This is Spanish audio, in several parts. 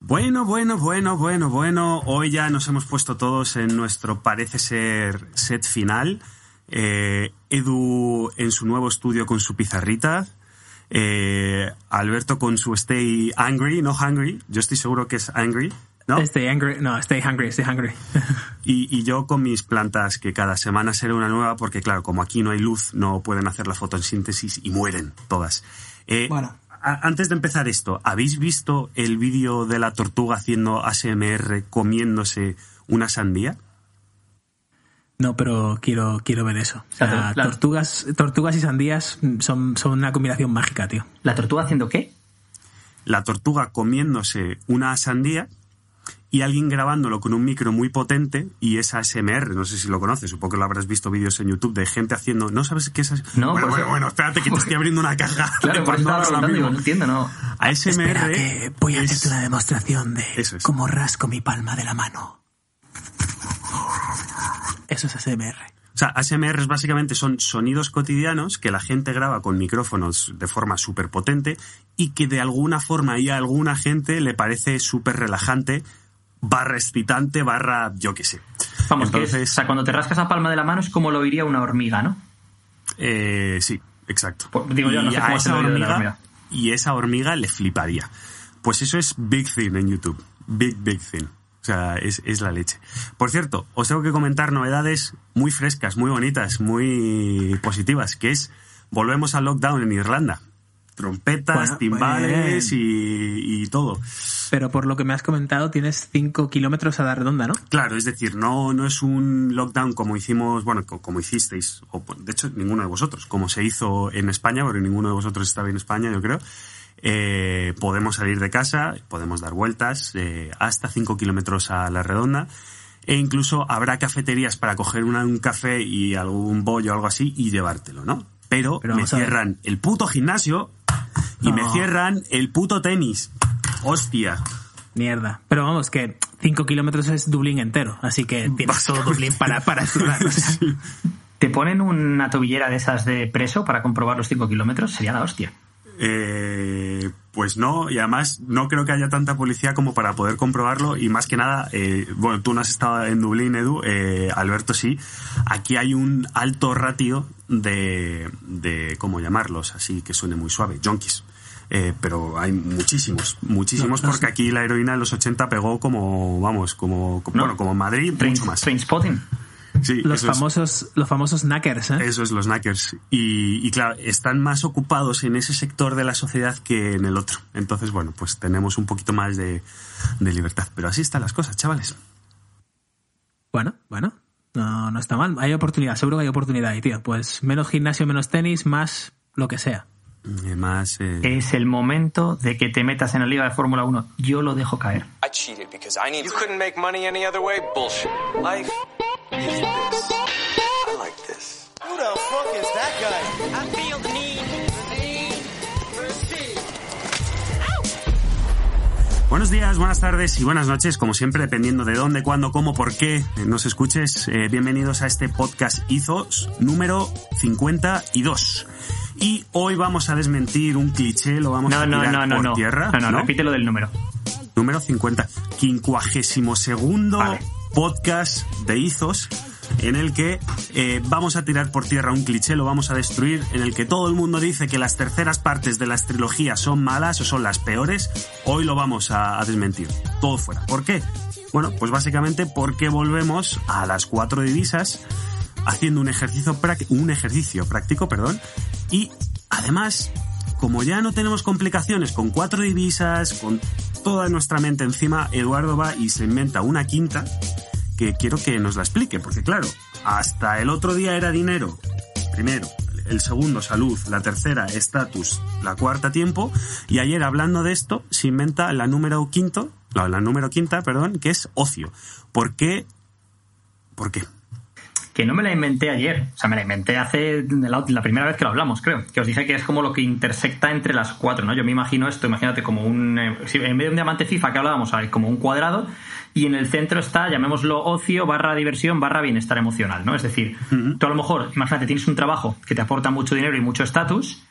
Bueno. Hoy ya nos hemos puesto todos en nuestro parece ser set final. Edu en su nuevo estudio con su pizarrita. Alberto con su Stay Angry, no Hungry. Yo estoy seguro que es Angry, ¿no? Stay hungry. Y yo con mis plantas, que cada semana será una nueva, porque claro, como aquí no hay luz, no pueden hacer la fotosíntesis y mueren todas. Antes de empezar esto, ¿habéis visto el vídeo de la tortuga haciendo ASMR comiéndose una sandía? No, pero quiero ver eso. O sea, tortugas y sandías son una combinación mágica, tío. ¿La tortuga haciendo qué? La tortuga comiéndose una sandía y alguien grabándolo con un micro muy potente, y es ASMR, no sé si lo conoces, supongo que lo habrás visto vídeos en YouTube de gente haciendo... ¿No sabes qué es ASMR? No, bueno, espérate que te estoy abriendo una caja. Claro, por eso estaba preguntando, digo, no entiendo, ¿no? ASMR... Espera, que voy a hacerte una demostración de cómo rasco mi palma de la mano. Eso es ASMR. O sea, ASMR básicamente son sonidos cotidianos que la gente graba con micrófonos de forma súper potente y que de alguna forma y a alguna gente le parece súper relajante, barra excitante, barra yo qué sé. Vamos, entonces, o sea, cuando te rascas la palma de la mano es como lo oiría una hormiga, ¿no? Sí, exacto. Pues, digo yo, no sé cómo se lo oiría de la hormiga. Y esa hormiga le fliparía. Pues eso es Big Thing en YouTube. Big Thing. O sea, es la leche. Por cierto, os tengo que comentar novedades muy frescas, muy bonitas, muy positivas, que es, volvemos al lockdown en Irlanda. Trompetas, timbales y todo. Pero por lo que me has comentado, tienes 5 kilómetros a la redonda, ¿no? Claro, es decir, no es un lockdown como hicimos, como hicisteis, o de hecho ninguno de vosotros, como se hizo en España, porque ninguno de vosotros estaba en España, yo creo. Podemos salir de casa, podemos dar vueltas hasta 5 kilómetros a la redonda, e incluso habrá cafeterías para coger un café y algún bollo o algo así y llevártelo, ¿no? Pero me cierran el puto gimnasio y me cierran el puto tenis. Hostia. Mierda. Pero vamos, que 5 kilómetros es Dublín entero, así que tienes todo Dublín para explorar. O sea. Sí. ¿Te ponen una tobillera de esas de preso para comprobar los 5 kilómetros? Sería la hostia. Pues no, y además no creo que haya tanta policía como para poder comprobarlo, y más que nada, bueno, tú no has estado en Dublín, Edu, Alberto sí, aquí hay un alto ratio de ¿cómo llamarlos? Así que suene muy suave, junkies. Pero hay muchísimos, porque aquí la heroína en los 80 pegó como Madrid, mucho más. Trainspotting. Sí, los famosos knackers, ¿eh? Eso es, los knackers. Y claro, están más ocupados en ese sector de la sociedad que en el otro. Entonces, bueno, pues tenemos un poquito más de libertad. Pero así están las cosas, chavales. Bueno. No está mal. Hay oportunidad, seguro que hay oportunidad ahí, tío. Pues menos gimnasio, menos tenis, más lo que sea. Más, Es el momento de que te metas en la Liga de Fórmula 1. Yo lo dejo caer. I cheated because I need to. You couldn't make money any other way? Bullshit. Life is this. I like this. Who the fuck is that guy? I feel the need for speed. Buenos días, buenas tardes y buenas noches, como siempre, dependiendo de dónde, cuándo, cómo, por qué nos escuches. Bienvenidos a este podcast Ethos número 52. Y hoy vamos a desmentir un cliché, lo vamos a tirar por tierra. No, repítelo del número. Número 50. 52º podcast de Ethos, en el que vamos a tirar por tierra un cliché, lo vamos a destruir, en el que todo el mundo dice que las terceras partes de las trilogías son malas o son las peores. Hoy lo vamos a desmentir. Todo fuera. ¿Por qué? Bueno, pues básicamente porque volvemos a las 4 divisas, haciendo un ejercicio práctico, y además, como ya no tenemos complicaciones con 4 divisas, con toda nuestra mente encima, Eduardo va y se inventa una quinta que quiero que nos la explique, porque claro, hasta el otro día era dinero, primero, el segundo salud, la tercera estatus, la cuarta tiempo, y ayer hablando de esto se inventa la número quinta, que es ocio. ¿Por qué? Que no me la inventé ayer, o sea, me la inventé hace la primera vez que lo hablamos, creo, que os dije que es como lo que intersecta entre las 4, ¿no? Yo me imagino esto, imagínate como en vez de un diamante FIFA que hablábamos, hay como un cuadrado, y en el centro está, llamémoslo ocio, /diversión, /bienestar emocional, ¿no? Es decir, tú a lo mejor, imagínate, tienes un trabajo que te aporta mucho dinero y mucho estatus,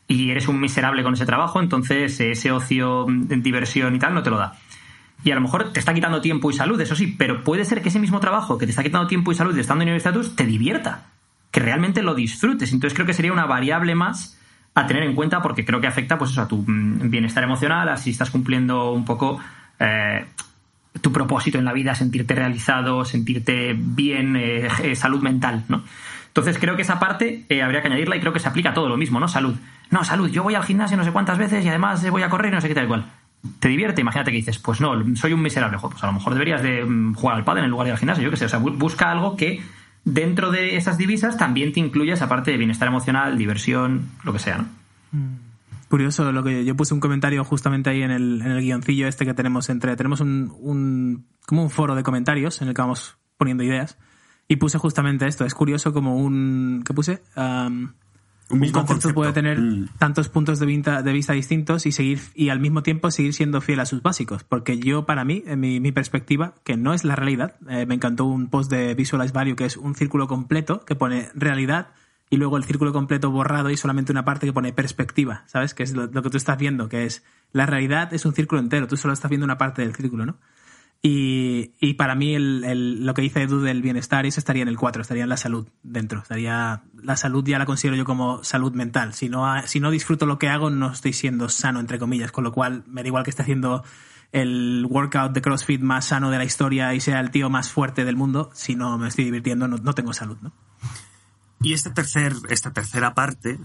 y eres un miserable con ese trabajo, entonces ese ocio, diversión y tal no te lo da. y a lo mejor te está quitando tiempo y salud, eso sí, pero puede ser que ese mismo trabajo que te está quitando tiempo y salud y estando en nivel estatus te divierta, que realmente lo disfrutes. Entonces creo que sería una variable más a tener en cuenta, porque creo que afecta pues eso, a tu bienestar emocional, a si estás cumpliendo un poco tu propósito en la vida, sentirte realizado, sentirte bien, salud mental, ¿no? Entonces creo que esa parte habría que añadirla, y creo que se aplica a todo lo mismo, ¿no? Salud, yo voy al gimnasio no sé cuántas veces y además voy a correr y no sé qué tal cual. Te divierte, imagínate que dices, pues no, soy un miserable. Pues a lo mejor deberías de jugar al pádel en lugar de ir al gimnasio, yo qué sé. O sea, busca algo que dentro de esas divisas también te incluya esa parte de bienestar emocional, diversión, lo que sea, ¿no? Curioso lo que yo puse un comentario justamente ahí en el guioncillo este que tenemos tenemos como un foro de comentarios en el que vamos poniendo ideas, y puse justamente esto. Es curioso como ¿qué puse? Un concepto puede tener tantos puntos de vista distintos y al mismo tiempo seguir siendo fiel a sus básicos. Porque yo, para mí, en mi perspectiva, que no es la realidad, me encantó un post de Visualize Value que es un círculo completo que pone realidad y luego el círculo completo borrado y solamente una parte que pone perspectiva, ¿sabes? Que es lo que tú estás viendo, que es la realidad es un círculo entero, tú solo estás viendo una parte del círculo, ¿no? Y para mí lo que dice Edu del bienestar, eso estaría en el 4, estaría en la salud dentro. La salud ya la considero yo como salud mental. Si no disfruto lo que hago, no estoy siendo sano, entre comillas, con lo cual me da igual que esté haciendo el workout de CrossFit más sano de la historia y sea el tío más fuerte del mundo. Si no me estoy divirtiendo, no tengo salud, ¿no? Y esta tercera parte,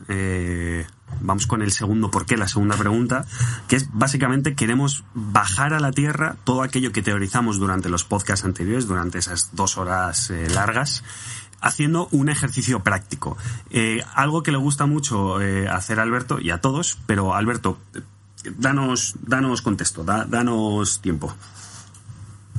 vamos con el segundo porqué, la segunda pregunta, que es básicamente queremos bajar a la tierra todo aquello que teorizamos durante los podcasts anteriores, durante esas 2 horas largas, haciendo un ejercicio práctico. Algo que le gusta mucho hacer a Alberto y a todos, pero Alberto, danos contexto, danos tiempo.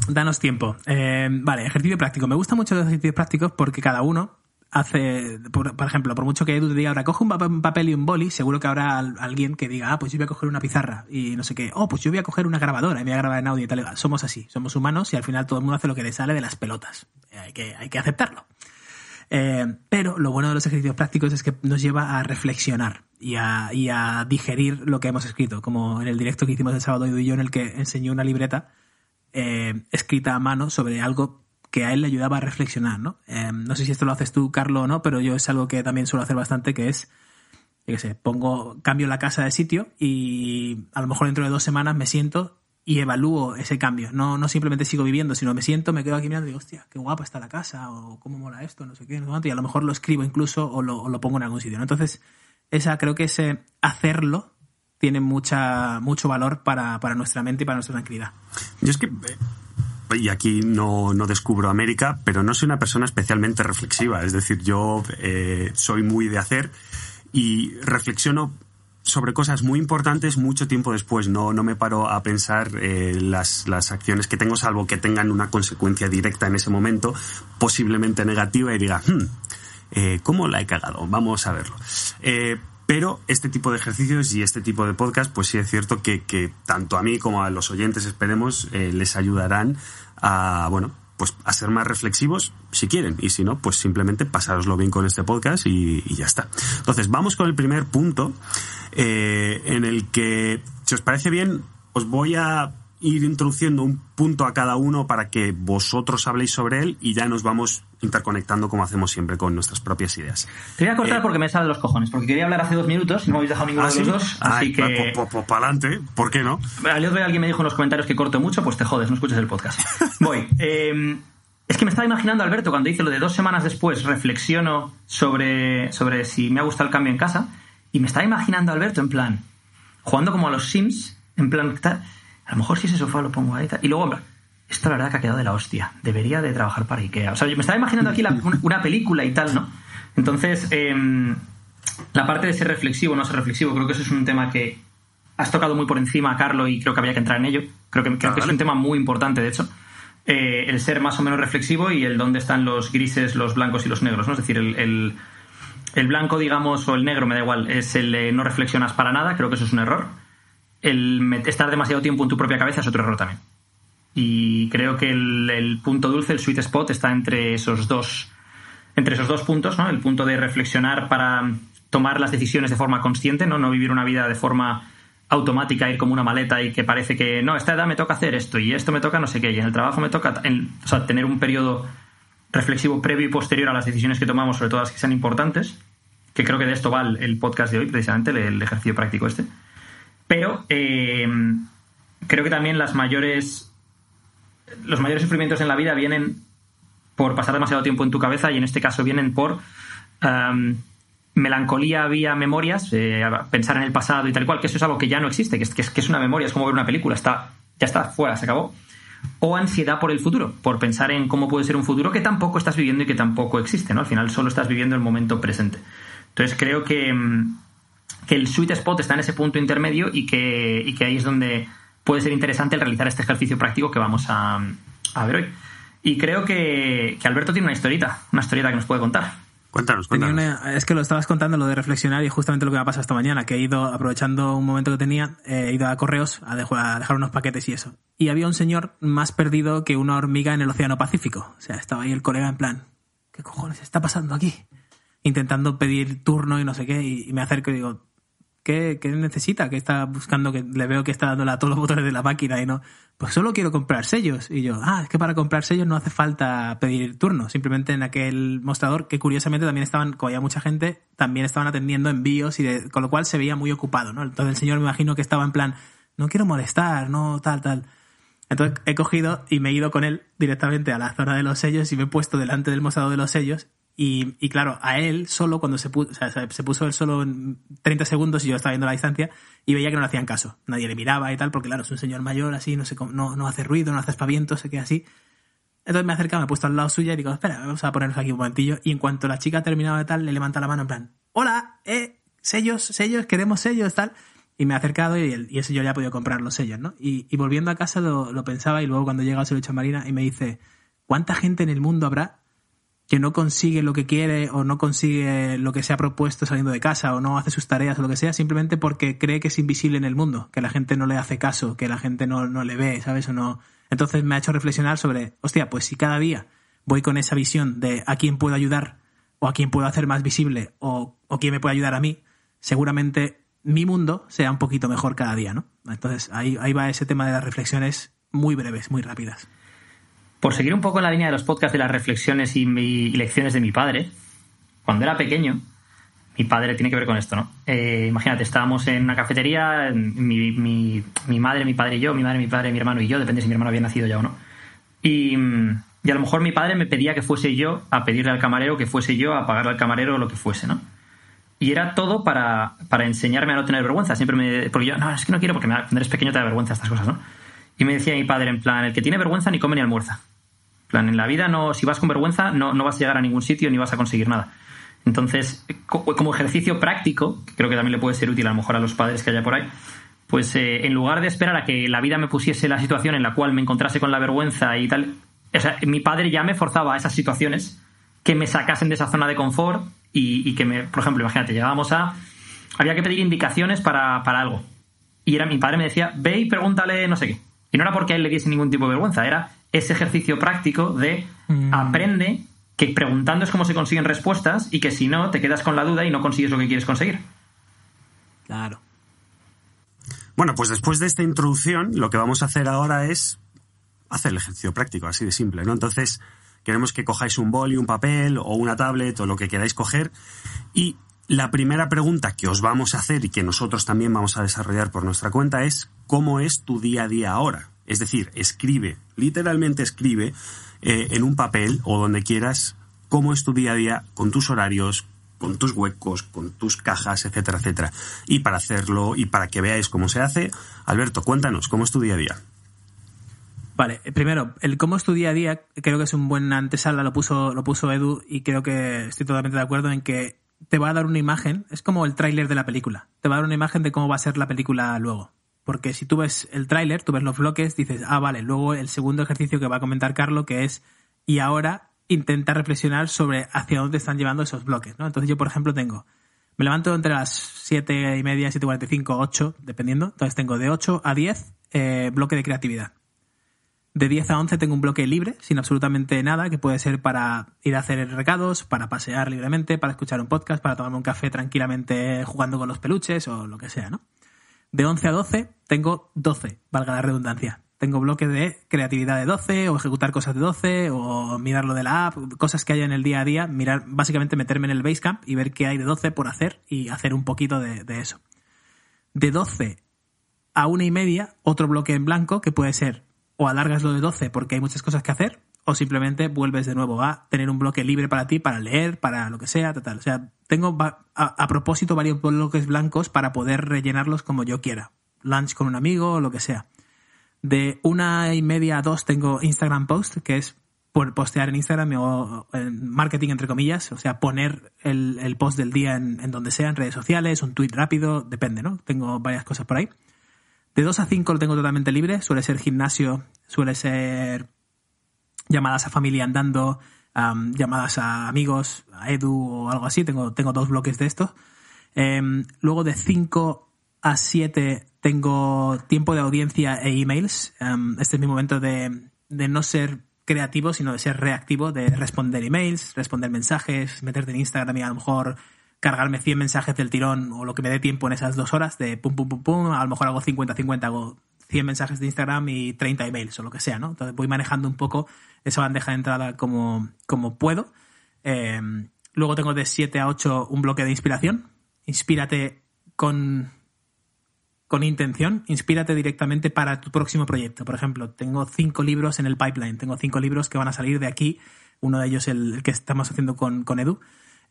Danos tiempo. Vale, ejercicio práctico. Me gustan mucho los ejercicios prácticos porque cada uno hace, por ejemplo, por mucho que Edu te diga ahora coge un papel y un boli, seguro que habrá alguien que diga, pues yo voy a coger una pizarra y no sé qué, pues yo voy a coger una grabadora y me voy a grabar en audio y tal. Somos así, somos humanos y al final todo el mundo hace lo que le sale de las pelotas. Hay que aceptarlo. Pero lo bueno de los ejercicios prácticos es que nos lleva a reflexionar y a digerir lo que hemos escrito, como en el directo que hicimos el sábado Edu y yo, en el que enseñó una libreta escrita a mano sobre algo que a él le ayudaba a reflexionar, ¿no? No sé si esto lo haces tú, Carlos, o no, pero yo es algo que también suelo hacer bastante, que es, yo qué sé, cambio la casa de sitio y a lo mejor dentro de 2 semanas me siento y evalúo ese cambio. No simplemente sigo viviendo, sino me siento, me quedo aquí mirando y digo, hostia, qué guapa está la casa, o cómo mola esto, no sé qué, no sé cuánto, y a lo mejor lo escribo incluso o lo pongo en algún sitio, ¿no? Entonces, creo que ese hacerlo tiene mucho valor para nuestra mente y para nuestra tranquilidad. Yo es que... Y aquí no descubro América, pero no soy una persona especialmente reflexiva. Es decir, yo soy muy de hacer y reflexiono sobre cosas muy importantes mucho tiempo después. No me paro a pensar las acciones que tengo, salvo que tengan una consecuencia directa en ese momento, posiblemente negativa, y diga, ¿cómo la he cagado? Vamos a verlo. Pero este tipo de ejercicios y este tipo de podcast, pues sí es cierto que tanto a mí como a los oyentes, esperemos, les ayudarán a, pues a ser más reflexivos si quieren, y si no, pues simplemente pasároslo bien con este podcast y ya está. Entonces, vamos con el primer punto, en el que, si os parece bien, os voy a ir introduciendo un punto a cada uno para que vosotros habléis sobre él y ya nos vamos interconectando como hacemos siempre con nuestras propias ideas. Te voy a cortar porque me sale de los cojones, porque quería hablar hace 2 minutos y no me habéis dejado ninguno de los dos, así que... Pues para adelante, ¿por qué no? El otro día alguien me dijo en los comentarios que corto mucho, pues te jodes, no escuches el podcast. Voy. Es que me estaba imaginando, Alberto, cuando dice lo de 2 semanas después reflexiono sobre si me ha gustado el cambio en casa, y me estaba imaginando, Alberto, en plan, jugando como a los Sims, en plan... A lo mejor si ese sofá lo pongo ahí y luego, hombre, esto la verdad que ha quedado de la hostia. Debería de trabajar para Ikea. O sea, yo me estaba imaginando aquí una película y tal, ¿no? Entonces, la parte de ser reflexivo o no ser reflexivo, creo que eso es un tema que has tocado muy por encima, Carlos, y creo que había que entrar en ello. Creo que es un tema muy importante, de hecho. El ser más o menos reflexivo y el dónde están los grises, los blancos y los negros, ¿no? Es decir, el blanco, digamos, o el negro, me da igual, es el no reflexionas para nada. Creo que eso es un error. El estar demasiado tiempo en tu propia cabeza es otro error también. Y creo que el punto dulce, el sweet spot, está entre esos dos puntos, ¿no? El punto de reflexionar para tomar las decisiones de forma consciente, no vivir una vida de forma automática, ir como una maleta y que parece que no, esta edad me toca hacer esto y esto me toca no sé qué y en el trabajo me toca... o sea, tener un periodo reflexivo previo y posterior a las decisiones que tomamos, sobre todo las que sean importantes, que creo que de esto va el podcast de hoy, precisamente, el ejercicio práctico este. Pero creo que también los mayores sufrimientos en la vida vienen por pasar demasiado tiempo en tu cabeza y en este caso vienen por melancolía vía memorias, pensar en el pasado y tal y cual, que eso es algo que ya no existe, que es una memoria, es como ver una película, ya está, fuera, se acabó. O ansiedad por el futuro, por pensar en cómo puede ser un futuro que tampoco estás viviendo y que tampoco existe, ¿no? Al final solo estás viviendo el momento presente. Entonces creo que el sweet spot está en ese punto intermedio y que ahí es donde puede ser interesante el realizar este ejercicio práctico que vamos a ver hoy. Y creo que Alberto tiene una historieta que nos puede contar. Cuéntanos. Es que lo estabas contando, lo de reflexionar, y justamente lo que me ha pasado esta mañana, que he ido, aprovechando un momento que tenía, he ido a Correos a dejar unos paquetes y eso. Y había un señor más perdido que una hormiga en el Océano Pacífico. O sea, estaba ahí el colega en plan, ¿qué cojones está pasando aquí? Intentando pedir turno y no sé qué, y me acerco y digo, ¿qué necesita? ¿Qué está buscando? Que le veo que está dándole a todos los botones de la máquina y no... Pues solo quiero comprar sellos. Y yo, es que para comprar sellos no hace falta pedir turno. Simplemente en aquel mostrador, que curiosamente también estaban, como había mucha gente, también estaban atendiendo envíos con lo cual se veía muy ocupado, ¿no? Entonces el señor me imagino que estaba en plan, no quiero molestar, no tal. Entonces he cogido y me he ido con él directamente a la zona de los sellos y me he puesto delante del mostrador de los sellos. Y claro, a él solo, cuando se puso él solo en 30 segundos y yo estaba viendo la distancia y veía que no le hacían caso. Nadie le miraba y tal, porque claro, es un señor mayor así, no hace ruido, no hace aspavientos, se queda así. Entonces me he acercado, me he puesto al lado suya y digo, espera, vamos a ponernos aquí un momentillo. Y en cuanto la chica ha terminado de tal, le levanta la mano en plan, hola, sellos, queremos sellos, tal. Y me he acercado y ese yo ya he podido comprar los sellos, ¿no? Y volviendo a casa lo pensaba, y luego cuando he llegado se lo he dicho a Marina y me dice, ¿cuánta gente en el mundo habrá que no consigue lo que quiere o no consigue lo que se ha propuesto saliendo de casa o no hace sus tareas o lo que sea, simplemente porque cree que es invisible en el mundo, que la gente no le hace caso, que la gente no le ve, ¿sabes? O no. Entonces me ha hecho reflexionar sobre, hostia, pues si cada día voy con esa visión de a quién puedo ayudar o a quién puedo hacer más visible o quién me puede ayudar a mí, seguramente mi mundo sea un poquito mejor cada día, ¿no? Entonces ahí va ese tema de las reflexiones muy breves, muy rápidas. Por seguir un poco en la línea de los podcasts de las reflexiones y lecciones de mi padre, cuando era pequeño, mi padre tiene que ver con esto, ¿no? Imagínate, estábamos en una cafetería, mi madre, mi padre y yo, mi madre, mi padre, mi hermano y yo, depende si mi hermano había nacido ya o no. Y a lo mejor mi padre me pedía que fuese yo a pedirle al camarero, que fuese yo a pagarle al camarero o lo que fuese, ¿no? Y era todo para enseñarme a no tener vergüenza. Porque yo, no, es que no quiero, porque cuando eres pequeño te da vergüenza estas cosas, ¿no? Y me decía mi padre, en plan, el que tiene vergüenza ni come ni almuerza. En plan, en la vida, si vas con vergüenza, no vas a llegar a ningún sitio ni vas a conseguir nada. Entonces, como ejercicio práctico, que creo que también le puede ser útil a lo mejor a los padres que haya por ahí, pues en lugar de esperar a que la vida me pusiese la situación en la cual me encontrase con la vergüenza y tal, o sea, mi padre ya me forzaba a esas situaciones que me sacasen de esa zona de confort y que por ejemplo, imagínate, había que pedir indicaciones para algo. Y mi padre me decía, ve y pregúntale no sé qué. Y no era porque a él le diese ningún tipo de vergüenza, era ese ejercicio práctico de aprende que preguntando es cómo se consiguen respuestas y que si no, te quedas con la duda y no consigues lo que quieres conseguir. Claro. Bueno, pues después de esta introducción, lo que vamos a hacer ahora es hacer el ejercicio práctico, así de simple, ¿no? Entonces, queremos que cojáis un boli, un papel o una tablet o lo que queráis coger, y la primera pregunta que os vamos a hacer y que nosotros también vamos a desarrollar por nuestra cuenta es ¿cómo es tu día a día ahora? Es decir, literalmente escribe en un papel o donde quieras cómo es tu día a día con tus horarios, con tus huecos, con tus cajas, etcétera, etcétera. Y para hacerlo y para que veáis cómo se hace, Alberto, cuéntanos, ¿cómo es tu día a día? Vale, primero, el cómo es tu día a día creo que es un buen antesala, lo puso Edu, y creo que estoy totalmente de acuerdo en que te va a dar una imagen, es como el tráiler de la película, te va a dar una imagen de cómo va a ser la película luego. Porque si tú ves el tráiler, tú ves los bloques, dices, vale, luego el segundo ejercicio que va a comentar Carlo, que es, y ahora intenta reflexionar sobre hacia dónde están llevando esos bloques, ¿no? Entonces yo, por ejemplo, me levanto entre las 7:30, 7:45, 8, dependiendo. Entonces tengo de 8 a 10 bloque de creatividad. De 10 a 11 tengo un bloque libre, sin absolutamente nada, que puede ser para ir a hacer recados, para pasear libremente, para escuchar un podcast, para tomarme un café tranquilamente jugando con los peluches o lo que sea, ¿no? De 11 a 12 tengo 12, valga la redundancia. Tengo bloques de creatividad de 12, o ejecutar cosas de 12, o mirar lo de la app, cosas que haya en el día a día, mirar, básicamente meterme en el Basecamp y ver qué hay de 12 por hacer y hacer un poquito de eso. De 12 a 1:30, otro bloque en blanco que puede ser o alargas lo de 12 porque hay muchas cosas que hacer, o simplemente vuelves de nuevo a tener un bloque libre para ti, para leer, para lo que sea, tal. O sea, tengo a propósito varios bloques blancos para poder rellenarlos como yo quiera. Lunch con un amigo o lo que sea. De 1:30 a 2 tengo Instagram Post, que es por postear en Instagram o en marketing entre comillas, o sea, poner el post del día en donde sea, en redes sociales, un tweet rápido, depende, ¿no? Tengo varias cosas por ahí. De 2 a 5 lo tengo totalmente libre, suele ser gimnasio, suele ser llamadas a familia andando, llamadas a amigos, a Edu o algo así, tengo 2 bloques de estos. Luego de 5 a 7 tengo tiempo de audiencia e emails. Este es mi momento de no ser creativo, sino de ser reactivo, de responder emails, responder mensajes, meterte en Instagram y a lo mejor cargarme 100 mensajes del tirón o lo que me dé tiempo en esas 2 horas de pum, pum, pum, pum. A lo mejor hago 50-50, hago 100 mensajes de Instagram y 30 emails o lo que sea, ¿no? Entonces voy manejando un poco esa bandeja de entrada como puedo. Luego tengo de 7 a 8 un bloque de inspiración. Inspírate con intención, inspírate directamente para tu próximo proyecto. Por ejemplo, tengo 5 libros en el pipeline, tengo 5 libros que van a salir de aquí, uno de ellos el que estamos haciendo con Edu,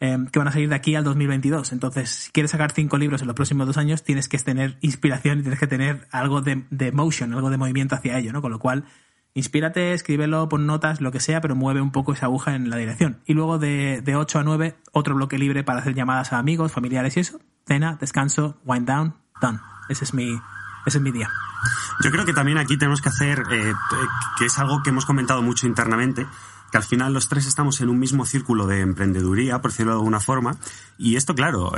que van a salir de aquí al 2022. Entonces, si quieres sacar 5 libros en los próximos 2 años, tienes que tener inspiración y tienes que tener algo de motion, algo de movimiento hacia ello, ¿no? Con lo cual, inspírate, escríbelo, pon notas, lo que sea, pero mueve un poco esa aguja en la dirección. Y luego de 8 a 9, otro bloque libre para hacer llamadas a amigos, familiares y eso. Cena, descanso, wind down, done. Ese es mi día. Yo creo que también aquí tenemos que hacer, que es algo que hemos comentado mucho internamente, que al final los 3 estamos en un mismo círculo de emprendeduría, por decirlo de alguna forma, y esto, claro,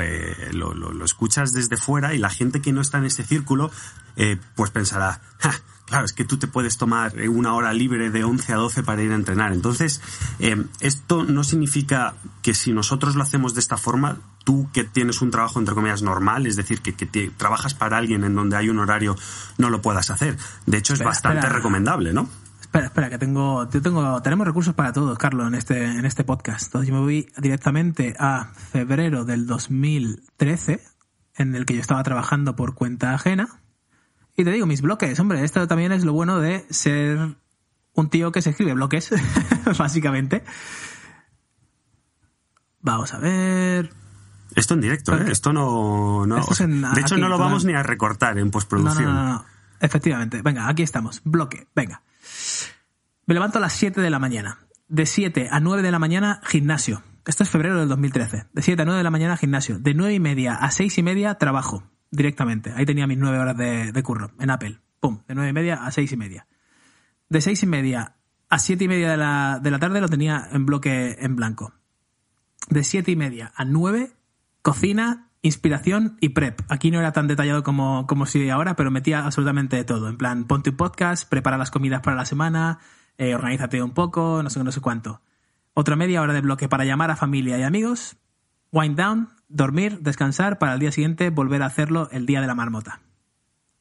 lo escuchas desde fuera y la gente que no está en este círculo, pues pensará, claro, es que tú te puedes tomar 1 hora libre de 11 a 12 para ir a entrenar. Entonces, esto no significa que si nosotros lo hacemos de esta forma, tú que tienes un trabajo entre comillas normal, es decir, que trabajas para alguien en donde hay un horario, no lo puedas hacer. De hecho, es bastante recomendable, ¿no? Espera, que tenemos recursos para todos, Carlos, en este podcast. Entonces yo me voy directamente a febrero del 2013, en el que yo estaba trabajando por cuenta ajena. Y te digo, mis bloques, hombre, esto también es lo bueno de ser un tío que se escribe bloques, básicamente. Vamos a ver. Esto en directo, ¿eh? Esto no. Esto de hecho, no lo vamos ni a recortar en postproducción. No. Efectivamente. Venga, aquí estamos. Bloque. Venga. Me levanto a las 7 de la mañana. De 7 a 9 de la mañana, gimnasio. Esto es febrero del 2013. De 7 a 9 de la mañana, gimnasio. De 9:30 a 6:30, trabajo. Directamente. Ahí tenía mis 9 horas de curro. En Apple. Pum. De 9:30 a 6:30. De 6:30 a 7:30 de la tarde lo tenía en bloque en blanco. De 7:30 a 9, cocina, inspiración y prep. Aquí no era tan detallado como si ahora, pero metía absolutamente todo. En plan, ponte un podcast, prepara las comidas para la semana, organízate un poco, no sé cuánto. Otra media hora de bloque para llamar a familia y amigos, wind down, dormir, descansar, para el día siguiente volver a hacerlo el día de la marmota.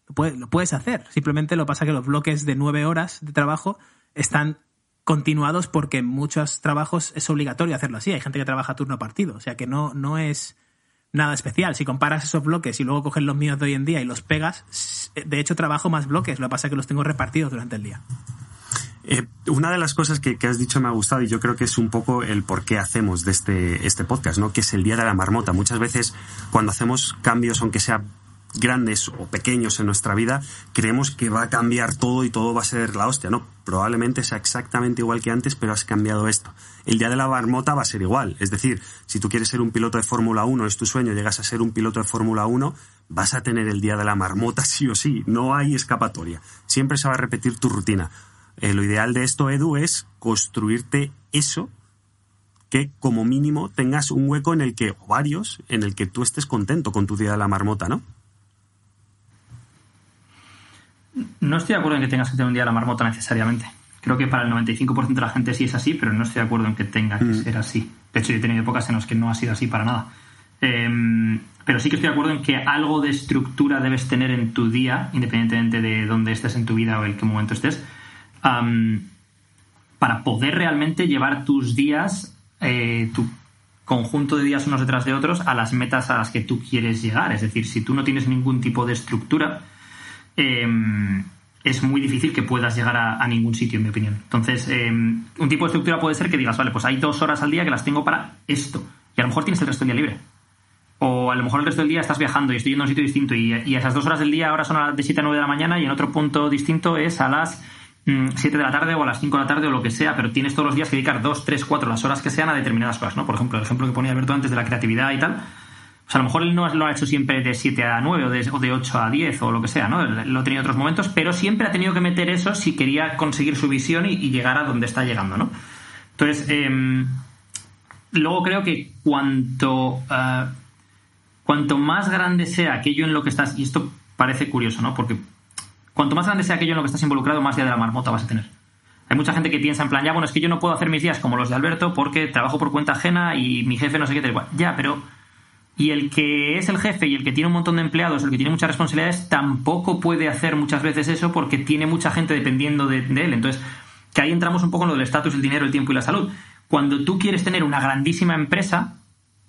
Lo puedes hacer. Simplemente lo pasa que los bloques de 9 horas de trabajo están continuados porque en muchos trabajos es obligatorio hacerlo así. Hay gente que trabaja turno partido, o sea que no es nada especial. Si comparas esos bloques y luego coges los míos de hoy en día y los pegas, de hecho trabajo más bloques, lo que pasa es que los tengo repartidos durante el día. Una de las cosas que has dicho me ha gustado y yo creo que es un poco el por qué hacemos de este podcast, ¿no? Que es el día de la marmota. Muchas veces cuando hacemos cambios, aunque sea grandes o pequeños en nuestra vida, creemos que va a cambiar todo y todo va a ser la hostia. No, probablemente sea exactamente igual que antes, pero has cambiado esto. El día de la marmota va a ser igual. Es decir, si tú quieres ser un piloto de Fórmula 1, es tu sueño, llegas a ser un piloto de Fórmula 1, vas a tener el día de la marmota sí o sí. No hay escapatoria. Siempre se va a repetir tu rutina. Lo ideal de esto, Edu, es construirte eso, que como mínimo tengas un hueco en el que, o varios, en el que tú estés contento con tu día de la marmota, ¿no? No estoy de acuerdo en que tengas que tener un día de la marmota necesariamente. Creo que para el 95% de la gente sí es así, pero no estoy de acuerdo en que tenga que ser así. De hecho, yo he tenido épocas en las que no ha sido así para nada. Pero sí que estoy de acuerdo en que algo de estructura debes tener en tu día, independientemente de dónde estés en tu vida o en qué momento estés, para poder realmente llevar tus días, tu conjunto de días unos detrás de otros, a las metas a las que tú quieres llegar. Es decir, si tú no tienes ningún tipo de estructura, es muy difícil que puedas llegar a ningún sitio, en mi opinión. Entonces, un tipo de estructura puede ser que digas, vale, pues hay 2 horas al día que las tengo para esto, y a lo mejor tienes el resto del día libre. O a lo mejor el resto del día estás viajando y estoy yendo a un sitio distinto, y esas 2 horas del día ahora son de 7 a 9 de la mañana, y en otro punto distinto es a las 7 de la tarde o a las 5 de la tarde o lo que sea, pero tienes todos los días que dedicar 2, 3, 4 las horas que sean a determinadas cosas, ¿no? Por ejemplo, el ejemplo que ponía Alberto antes de la creatividad y tal. O sea, a lo mejor él no lo ha hecho siempre de 7 a 9 o de 8 a 10 o lo que sea, ¿no? Lo ha tenido en otros momentos, pero siempre ha tenido que meter eso si quería conseguir su visión y llegar a donde está llegando, ¿no? Entonces, luego creo que cuanto más grande sea aquello en lo que estás... Y esto parece curioso, ¿no? Porque cuanto más grande sea aquello en lo que estás involucrado, más día de la marmota vas a tener. Hay mucha gente que piensa en plan, ya, bueno, es que yo no puedo hacer mis días como los de Alberto porque trabajo por cuenta ajena y mi jefe no sé qué, tal igual. Ya, pero... Y el que es el jefe y el que tiene un montón de empleados, el que tiene muchas responsabilidades, tampoco puede hacer muchas veces eso porque tiene mucha gente dependiendo de él. Entonces, que ahí entramos un poco en lo del estatus, el dinero, el tiempo y la salud. Cuando tú quieres tener una grandísima empresa,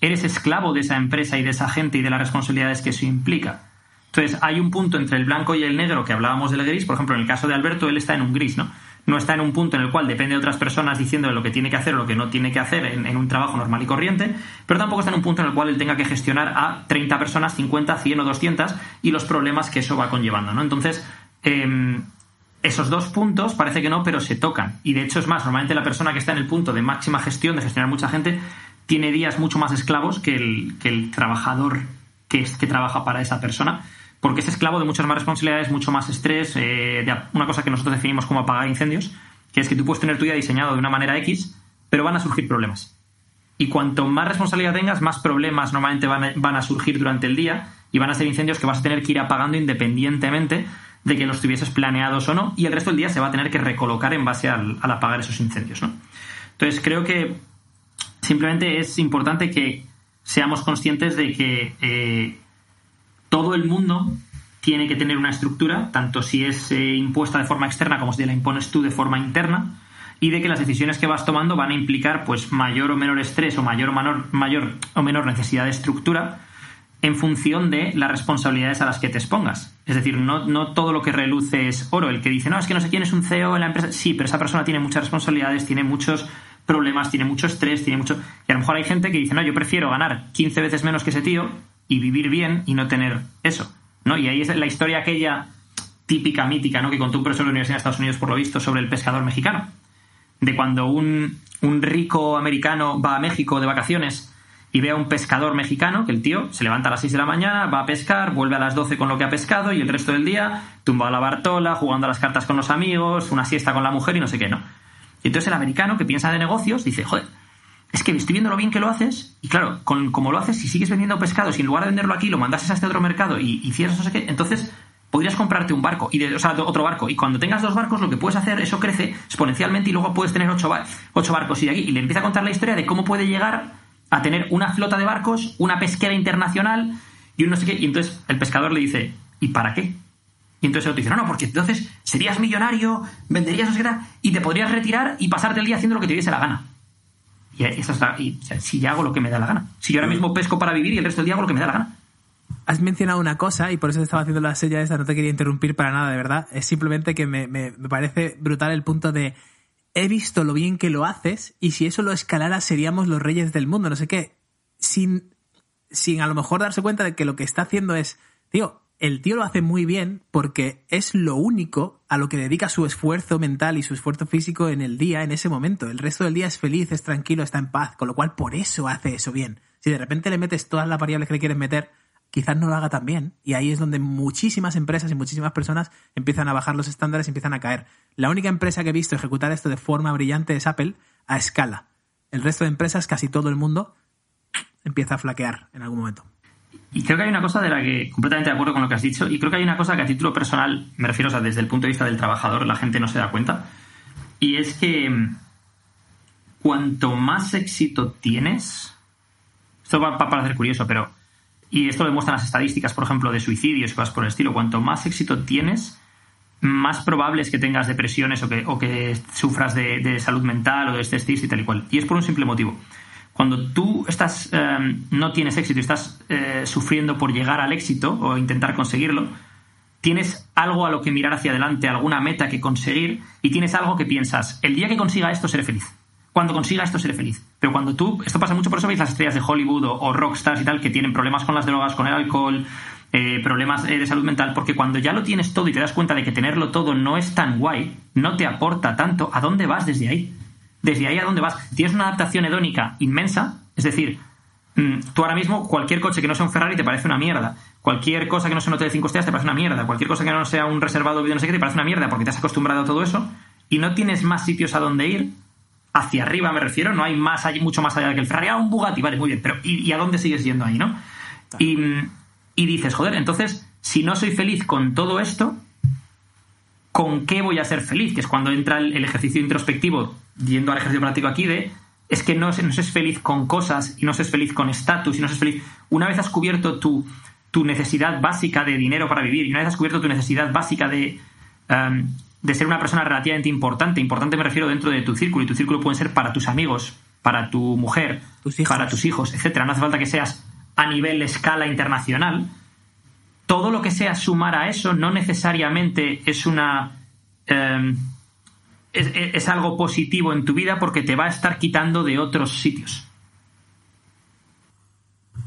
eres esclavo de esa empresa y de esa gente y de las responsabilidades que eso implica. Entonces, hay un punto entre el blanco y el negro que hablábamos del gris. Por ejemplo, en el caso de Alberto, él está en un gris, ¿no? No está en un punto en el cual depende de otras personas diciendo lo que tiene que hacer o lo que no tiene que hacer en un trabajo normal y corriente, pero tampoco está en un punto en el cual él tenga que gestionar a 30 personas, 50, 100 o 200 y los problemas que eso va conllevando, ¿no? Entonces, esos 2 puntos parece que no, pero se tocan. Y de hecho es más, normalmente la persona que está en el punto de máxima gestión, de gestionar mucha gente, tiene días mucho más esclavos que el trabajador que trabaja para esa persona, porque es esclavo de muchas más responsabilidades, mucho más estrés, de una cosa que nosotros definimos como apagar incendios, que es que tú puedes tener tu día diseñado de una manera X, pero van a surgir problemas. Y cuanto más responsabilidad tengas, más problemas normalmente van a surgir durante el día y van a ser incendios que vas a tener que ir apagando independientemente de que los tuvieses planeados o no, y el resto del día se va a tener que recolocar en base al apagar esos incendios, ¿no? Entonces creo que simplemente es importante que seamos conscientes de que todo el mundo tiene que tener una estructura, tanto si es impuesta de forma externa como si la impones tú de forma interna, y de que las decisiones que vas tomando van a implicar pues mayor o menor estrés o mayor o menor necesidad de estructura en función de las responsabilidades a las que te expongas. Es decir, no todo lo que reluce es oro. El que dice, no, es que no sé quién es un CEO en la empresa. Sí, pero esa persona tiene muchas responsabilidades, tiene muchos problemas, tiene mucho estrés, tiene mucho... Y a lo mejor hay gente que dice, no, yo prefiero ganar 15 veces menos que ese tío y vivir bien y no tener eso, ¿no? Y ahí es la historia aquella típica, mítica, ¿no? Que contó un profesor de la Universidad de Estados Unidos, por lo visto, sobre el pescador mexicano. De cuando un rico americano va a México de vacaciones y ve a un pescador mexicano, que el tío se levanta a las 6 de la mañana, va a pescar, vuelve a las 12 con lo que ha pescado y el resto del día tumba a la bartola, jugando a las cartas con los amigos, una siesta con la mujer y no sé qué, ¿no? Y entonces el americano, que piensa de negocios, dice, joder, es que estoy viendo lo bien que lo haces y claro, como lo haces, si sigues vendiendo pescados y en lugar de venderlo aquí lo mandases a este otro mercado y hicieras no sé qué, entonces podrías comprarte un barco, otro barco, y cuando tengas 2 barcos lo que puedes hacer, eso crece exponencialmente y luego puedes tener 8 barcos y de aquí, y le empieza a contar la historia de cómo puede llegar a tener una flota de barcos, una pesquera internacional y un no sé qué, y entonces el pescador le dice, ¿y para qué? Y entonces el otro dice, no, porque entonces serías millonario, venderías no sé qué tal, y te podrías retirar y pasarte el día haciendo lo que te diese la gana. Y eso está, o sea, si ya hago lo que me da la gana. Si yo ahora mismo pesco para vivir y el resto del día hago lo que me da la gana. Has mencionado una cosa y por eso te estaba haciendo la sella esta, no te quería interrumpir para nada, de verdad. Es simplemente que me parece brutal el punto de he visto lo bien que lo haces y si eso lo escalara seríamos los reyes del mundo, no sé qué. Sin a lo mejor darse cuenta de que lo que está haciendo es, tío, el tío lo hace muy bien porque es lo único a lo que dedica su esfuerzo mental y su esfuerzo físico en el día, en ese momento. El resto del día es feliz, es tranquilo, está en paz, con lo cual por eso hace eso bien. Si de repente le metes todas las variables que le quieres meter, quizás no lo haga tan bien. Y ahí es donde muchísimas empresas y muchísimas personas empiezan a bajar los estándares y empiezan a caer. La única empresa que he visto ejecutar esto de forma brillante es Apple, a escala. El resto de empresas, casi todo el mundo, empieza a flaquear en algún momento. Y creo que hay una cosa de la que completamente de acuerdo con lo que has dicho, y creo que hay una cosa que a título personal, me refiero, o sea, desde el punto de vista del trabajador, la gente no se da cuenta, y es que cuanto más éxito tienes, Esto va a parecer curioso, pero... Y esto lo demuestran las estadísticas, por ejemplo, de suicidios y cosas por el estilo. Cuanto más éxito tienes, más probable es que tengas depresiones o que sufras de salud mental o de estrés y tal y cual. Y es por un simple motivo. Cuando tú estás no tienes éxito y estás sufriendo por llegar al éxito o intentar conseguirlo, tienes algo a lo que mirar hacia adelante, alguna meta que conseguir, y tienes algo que piensas, el día que consiga esto seré feliz. Cuando consiga esto seré feliz. Pero cuando tú... Esto pasa mucho, por eso veis las estrellas de Hollywood o rockstars y tal, que tienen problemas con las drogas, con el alcohol, problemas de salud mental, porque cuando ya lo tienes todo y te das cuenta de que tenerlo todo no es tan guay, no te aporta tanto, ¿a dónde vas desde ahí? Desde ahí, ¿a dónde vas? Tienes una adaptación hedónica inmensa, es decir, tú ahora mismo cualquier coche que no sea un Ferrari te parece una mierda, cualquier cosa que no sea un hotel de 5 estrellas te parece una mierda, cualquier cosa que no sea un reservado de no sé qué te parece una mierda porque te has acostumbrado a todo eso y no tienes más sitios a donde ir, hacia arriba me refiero, no hay más, hay mucho más allá de que el Ferrari, un Bugatti, vale, muy bien, pero ¿y a dónde sigues yendo ahí, no? Y dices, joder, entonces, si no soy feliz con todo esto, ¿con qué voy a ser feliz? Que es cuando entra el ejercicio introspectivo, yendo al ejercicio práctico aquí es que no seas feliz con cosas y no seas feliz con estatus y no seas feliz. Una vez has cubierto tu necesidad básica de dinero para vivir y una vez has cubierto tu necesidad básica de ser una persona relativamente importante me refiero dentro de tu círculo, y tu círculo puede ser para tus amigos, para tu mujer, para tus hijos, etcétera. No hace falta que seas a nivel escala internacional. Todo lo que sea sumar a eso no necesariamente es es algo positivo en tu vida porque te va a estar quitando de otros sitios.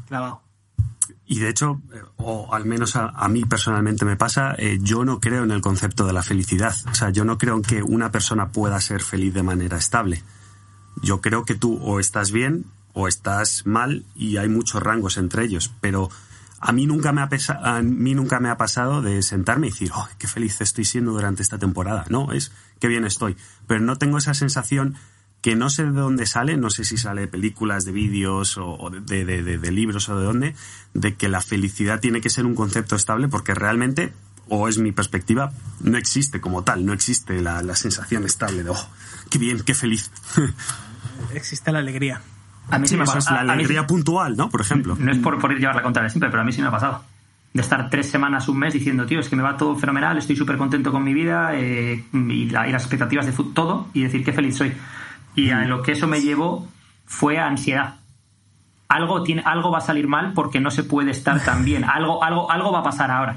Clavado. Y de hecho, o al menos a mí personalmente me pasa, yo no creo en el concepto de la felicidad. O sea, yo no creo en que una persona pueda ser feliz de manera estable. Yo creo que tú o estás bien o estás mal y hay muchos rangos entre ellos. Pero a mí nunca me ha pasado de sentarme y decir, oh, qué feliz estoy siendo durante esta temporada. No, es qué bien estoy. Pero no tengo esa sensación que no sé de dónde sale, no sé si sale de películas, de vídeos o de libros o de dónde, de que la felicidad tiene que ser un concepto estable, porque realmente, o es mi perspectiva, no existe como tal, no existe la sensación estable de, oh, qué bien, qué feliz. Existe la alegría. A mí sí me ha pasado. La alegría puntual, ¿no? Por ejemplo. No es por ir llevar la contraria siempre, pero a mí sí me ha pasado. De estar 3 semanas, un mes diciendo, tío, es que me va todo fenomenal, estoy súper contento con mi vida y las expectativas de todo, y decir qué feliz soy. Y a lo que eso me llevó fue a ansiedad. Algo va a salir mal porque no se puede estar tan bien. Algo va a pasar ahora.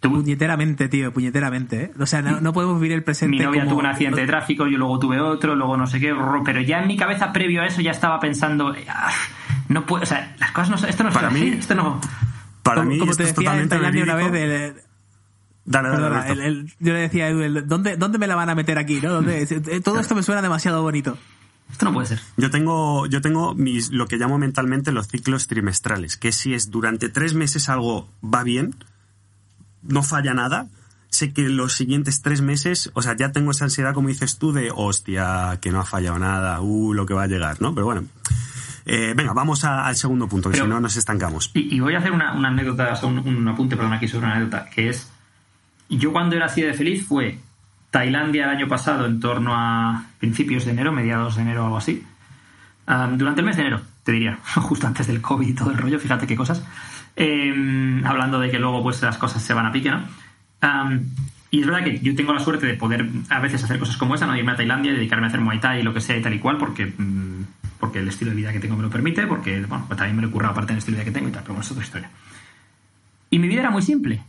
Puñeteramente, tío, puñeteramente, ¿eh? O sea, no podemos vivir el presente. Mi novia como... tuvo un accidente de tráfico, yo luego tuve otro, luego no sé qué, pero ya en mi cabeza previo a eso ya estaba pensando, no puedo, o sea, las cosas no, esto no es para mí, esto no. Para mí como esto te es decía totalmente en Tailandia una verídico. vez Dale, yo le decía a Edu, ¿dónde me la van a meter aquí, no? Todo esto me suena demasiado bonito. Esto no puede ser. Yo tengo lo que llamo mentalmente los ciclos trimestrales, que si es durante 3 meses algo va bien, no falla nada, sé que los siguientes 3 meses, o sea, ya tengo esa ansiedad, como dices tú, de hostia, que no ha fallado nada, lo que va a llegar, ¿no? Pero bueno, venga, vamos al segundo punto, que si no nos estancamos. Y voy a hacer una anécdota, o sea, un apunte, perdón, aquí sobre una anécdota, que es, yo cuando era así de feliz fue Tailandia el año pasado, en torno a principios de enero, mediados de enero o algo así. Durante el mes de enero, te diría, justo antes del COVID y todo el rollo, fíjate qué cosas. Hablando de que luego pues las cosas se van a pique, ¿no? Y es verdad que yo tengo la suerte de poder a veces hacer cosas como esa, no irme a Tailandia y dedicarme a hacer Muay Thai y lo que sea y tal y cual, porque el estilo de vida que tengo me lo permite, porque bueno, pues también me lo he currado aparte del estilo de vida que tengo y tal, pero bueno, es otra historia. Y mi vida era muy simple.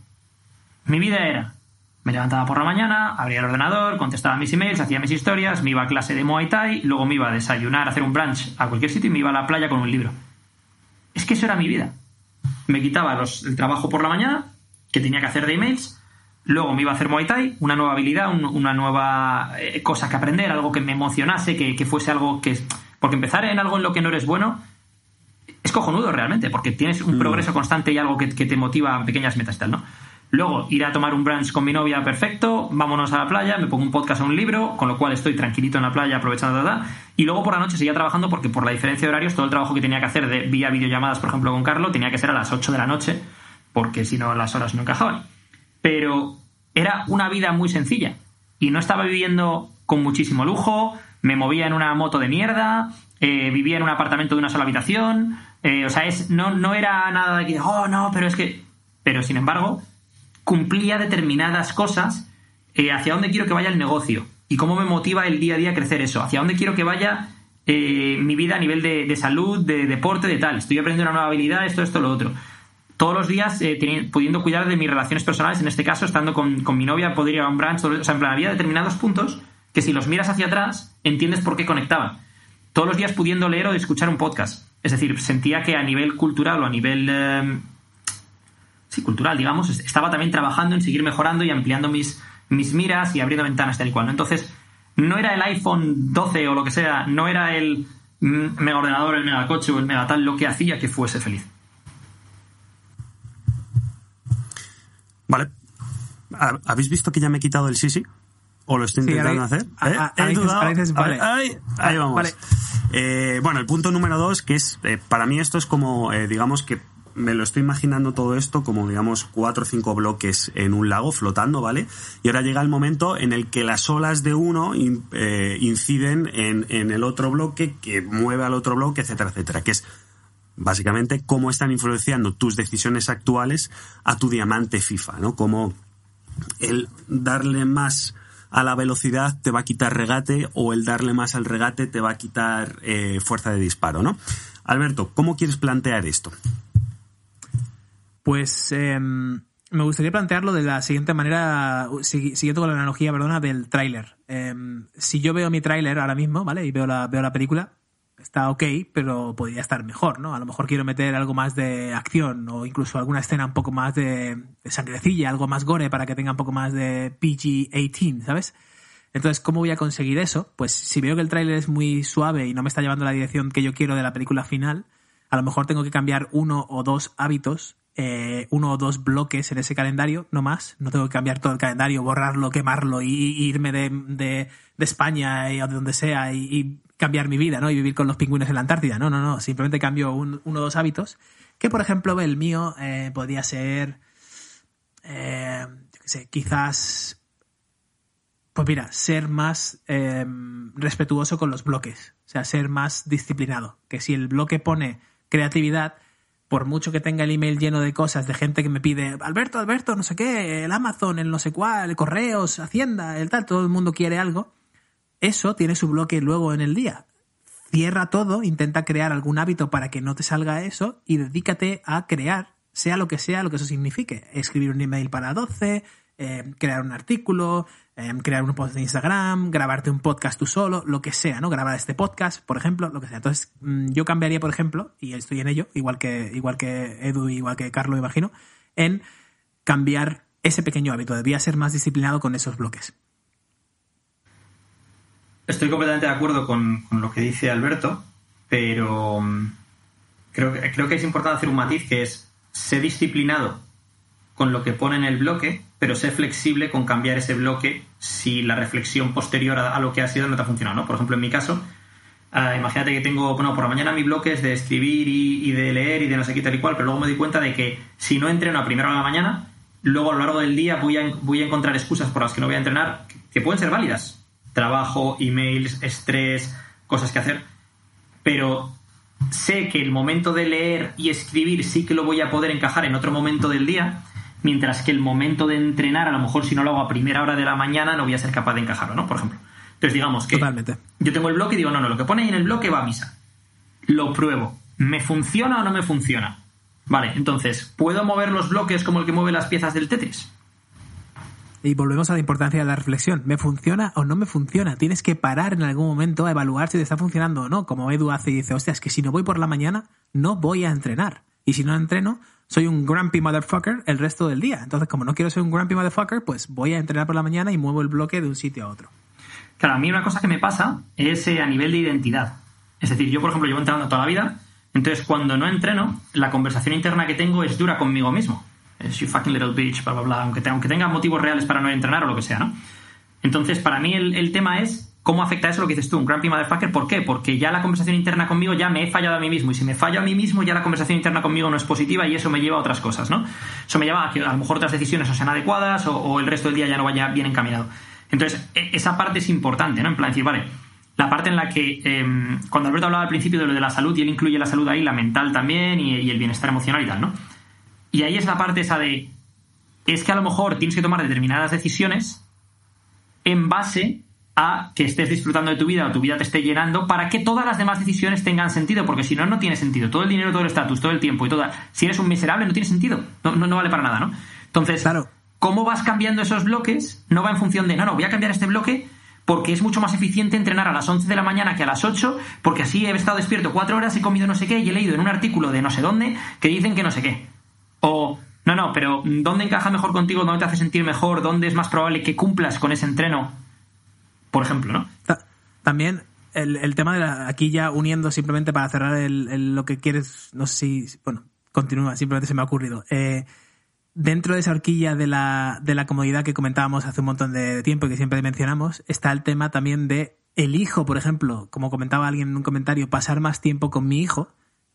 Mi vida era: me levantaba por la mañana, abría el ordenador, contestaba mis emails, hacía mis historias, me iba a clase de Muay Thai, luego me iba a desayunar, a hacer un brunch a cualquier sitio y me iba a la playa con un libro. Es que eso era mi vida. Me quitaba el trabajo por la mañana, que tenía que hacer de emails, luego me iba a hacer Muay Thai, una nueva habilidad, una nueva cosa que aprender, algo que me emocionase, que fuese algo que... Porque empezar en algo en lo que no eres bueno es cojonudo realmente, porque tienes un progreso constante y algo que te motiva a pequeñas metas y tal, ¿no? Luego, ir a tomar un brunch con mi novia, perfecto, vámonos a la playa, me pongo un podcast o un libro, con lo cual estoy tranquilito en la playa aprovechando y luego por la noche seguía trabajando porque por la diferencia de horarios todo el trabajo que tenía que hacer vía videollamadas, por ejemplo, con Carlo, tenía que ser a las 8 de la noche, porque si no las horas no encajaban. Pero era una vida muy sencilla y no estaba viviendo con muchísimo lujo, me movía en una moto de mierda, vivía en un apartamento de una sola habitación, O sea, no era nada de que, oh, no, pero es que... Pero, sin embargo, cumplía determinadas cosas hacia dónde quiero que vaya el negocio y cómo me motiva el día a día crecer eso, hacia dónde quiero que vaya mi vida a nivel de salud, de deporte, de tal. Estoy aprendiendo una nueva habilidad, esto, lo otro. Todos los días pudiendo cuidar de mis relaciones personales, en este caso, estando con mi novia, poder ir a un brunch, o sea, en plan, había determinados puntos que si los miras hacia atrás, entiendes por qué conectaban. Todos los días pudiendo leer o escuchar un podcast. Es decir, sentía que a nivel cultural o a nivel... cultural, digamos, estaba también trabajando en seguir mejorando y ampliando mis miras y abriendo ventanas tal y cual, ¿no? Entonces, no era el iPhone 12 o lo que sea, no era el mega ordenador, el mega coche o el mega tal lo que hacía que fuese feliz. Vale. ¿Habéis visto que ya me he quitado el sí? ¿O lo estoy intentando hacer? Vale. Ahí vamos. Vale. Bueno, el punto número 2, que es, para mí esto es como, digamos que me lo estoy imaginando todo esto como, digamos, 4 o 5 bloques en un lago flotando, ¿vale? Y ahora llega el momento en el que las olas de uno inciden en el otro bloque, que mueve al otro bloque, etcétera, etcétera, que es básicamente cómo están influenciando tus decisiones actuales a tu diamante FIFA, ¿no? Como el darle más a la velocidad te va a quitar regate, o el darle más al regate te va a quitar fuerza de disparo, ¿no? Alberto, ¿cómo quieres plantear esto? Pues me gustaría plantearlo de la siguiente manera, siguiendo con la analogía, del tráiler. Si yo veo mi tráiler ahora mismo, ¿vale? Y veo la película, está ok, pero podría estar mejor, ¿no? A lo mejor quiero meter algo más de acción o incluso alguna escena un poco más de sangrecilla, algo más gore para que tenga un poco más de PG-18, ¿sabes? Entonces, ¿cómo voy a conseguir eso? Pues si veo que el tráiler es muy suave y no me está llevando a la dirección que yo quiero de la película final, a lo mejor tengo que cambiar 1 o 2 hábitos, 1 o 2 bloques en ese calendario, no más. No tengo que cambiar todo el calendario, borrarlo, quemarlo y irme de España o de donde sea y cambiar mi vida, ¿no? Y vivir con los pingüinos en la Antártida. No. Simplemente cambio 1 o 2 hábitos. Que, por ejemplo, el mío podría ser, quizás... Pues mira, ser más respetuoso con los bloques. O sea, ser más disciplinado. Que si el bloque pone creatividad, por mucho que tenga el email lleno de cosas, de gente que me pide Alberto, no sé qué, el Amazon, el no sé cuál, el Correos, Hacienda, el tal, todo el mundo quiere algo, eso tiene su bloque luego en el día. Cierra todo, intenta crear algún hábito para que no te salga eso y dedícate a crear, sea lo que eso signifique. Escribir un email para 12, crear un artículo, crear un post de Instagram, grabarte un podcast tú solo, lo que sea, ¿no? Grabar este podcast, por ejemplo, lo que sea. Entonces, yo cambiaría, por ejemplo, y estoy en ello, igual que Edu, igual que Carlos, imagino, en cambiar ese pequeño hábito. Debía ser más disciplinado con esos bloques. Estoy completamente de acuerdo con lo que dice Alberto, pero creo que es importante hacer un matiz, que es ser disciplinado con lo que pone en el bloque, pero sé flexible con cambiar ese bloque si la reflexión posterior a lo que ha sido no te ha funcionado, ¿no? Por ejemplo, en mi caso, imagínate que tengo, por la mañana mi bloque es de escribir y de leer y de no sé qué tal y cual, pero luego me doy cuenta de que si no entreno a primera hora de la mañana, luego a lo largo del día voy a encontrar excusas por las que no voy a entrenar, que pueden ser válidas. Trabajo, emails, estrés, cosas que hacer, pero sé que el momento de leer y escribir sí que lo voy a poder encajar en otro momento del día, mientras que el momento de entrenar, a lo mejor si no lo hago a primera hora de la mañana, no voy a ser capaz de encajarlo, ¿no? Por ejemplo. Entonces, digamos que totalmente. Yo tengo el bloque y digo, no, lo que pone ahí en el bloque va a misa. Lo pruebo. ¿Me funciona o no me funciona? Vale, entonces, ¿puedo mover los bloques como el que mueve las piezas del Tetris? Y volvemos a la importancia de la reflexión. ¿Me funciona o no me funciona? Tienes que parar en algún momento a evaluar si te está funcionando o no. Como Edu hace y dice, hostia, es que si no voy por la mañana, no voy a entrenar. Y si no entreno, soy un grumpy motherfucker el resto del día. Entonces, como no quiero ser un grumpy motherfucker, pues voy a entrenar por la mañana y muevo el bloque de un sitio a otro. Claro, a mí una cosa que me pasa es a nivel de identidad. Es decir, yo, por ejemplo, llevo entrenando toda la vida, entonces cuando no entreno, la conversación interna que tengo es dura conmigo mismo. Es you fucking little bitch, bla, bla, bla, aunque tenga motivos reales para no entrenar o lo que sea, ¿no? Entonces, para mí el tema es cómo afecta eso lo que dices tú, un grumpy motherfucker. ¿Por qué? Porque ya la conversación interna conmigo ya me he fallado a mí mismo, y si me fallo a mí mismo ya la conversación interna conmigo no es positiva y eso me lleva a otras cosas, ¿no? Eso me lleva a que a lo mejor otras decisiones no sean adecuadas o el resto del día ya no vaya bien encaminado. Entonces, esa parte es importante, ¿no? En plan decir, vale, la parte en la que cuando Alberto hablaba al principio de lo de la salud, y él incluye la salud ahí, la mental también, y el bienestar emocional y tal, ¿no? Y ahí es la parte esa de, es que a lo mejor tienes que tomar determinadas decisiones en base a que estés disfrutando de tu vida o tu vida te esté llenando, para que todas las demás decisiones tengan sentido, porque si no, no tiene sentido. Todo el dinero, todo el estatus, todo el tiempo y si eres un miserable, no tiene sentido, no vale para nada, ¿no? Entonces, claro, cómo vas cambiando esos bloques no va en función de, no, voy a cambiar este bloque porque es mucho más eficiente entrenar a las 11 de la mañana que a las 8, porque así he estado despierto 4 horas, he comido no sé qué y he leído en un artículo de no sé dónde que dicen que no sé qué. O, no, pero ¿dónde encaja mejor contigo? ¿Dónde te hace sentir mejor? ¿Dónde es más probable que cumplas con ese entreno? Por ejemplo, ¿no? También el tema de aquí ya uniendo simplemente para cerrar lo que quieres, no sé si... Bueno, continúa, simplemente se me ha ocurrido. Dentro de esa horquilla de la comodidad que comentábamos hace un montón de tiempo y que siempre mencionamos, está el tema también de elijo, por ejemplo, como comentaba alguien en un comentario, pasar más tiempo con mi hijo